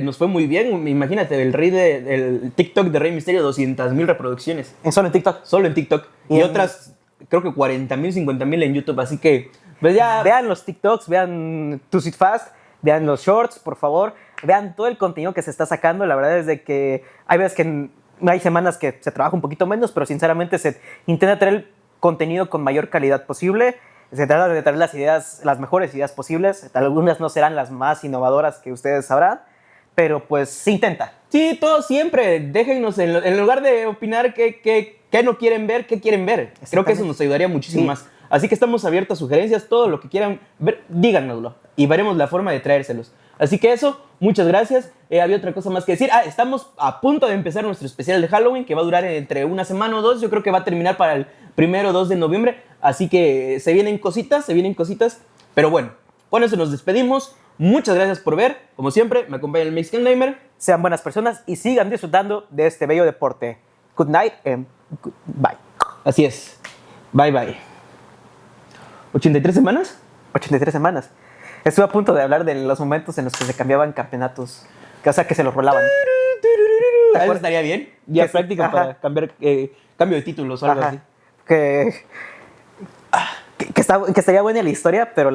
Speaker 1: nos fue muy bien. Imagínate, el TikTok de Rey Mysterio, 200,000 reproducciones.
Speaker 2: ¿Solo en TikTok?
Speaker 1: Solo en TikTok. Y otras, creo que 40,000, 50,000 en YouTube. Así que, pues ya...
Speaker 2: Vean los TikToks, vean To Sit Fast, vean los shorts, por favor. Vean todo el contenido que se está sacando. La verdad es de que hay veces que hay semanas que se trabaja un poquito menos, pero sinceramente se intenta traer el contenido con mayor calidad posible. Se trata de traer las mejores ideas posibles. Algunas no serán las más innovadoras que ustedes sabrán, pero pues se intenta.
Speaker 1: Sí, todo siempre. Déjennos, en lugar de opinar qué no quieren ver, qué quieren ver. Creo que eso nos ayudaría muchísimo más. Así que estamos abiertos a sugerencias, todo lo que quieran ver, díganoslo y veremos la forma de traérselos. Así que eso, muchas gracias. Había otra cosa más que decir. Estamos a punto de empezar nuestro especial de Halloween, que va a durar entre una semana o dos. Yo creo que va a terminar para el 1 o 2 de noviembre. Así que se vienen cositas. Pero bueno, con eso nos despedimos. Muchas gracias por ver. Como siempre, me acompaña el Mexican Gamer.
Speaker 2: Sean buenas personas y sigan disfrutando de este bello deporte. Good night and bye.
Speaker 1: Así es. Bye, bye. ¿83 semanas?
Speaker 2: 83 semanas. Estuve a punto de hablar de los momentos en los que se cambiaban campeonatos. O sea, que se los rolaban.
Speaker 1: Eso estaría bien. Ya
Speaker 2: Sí,
Speaker 1: práctica
Speaker 2: ajá.
Speaker 1: para cambiar cambio de títulos o algo
Speaker 2: Ajá.
Speaker 1: así.
Speaker 2: Que estaría buena la historia, pero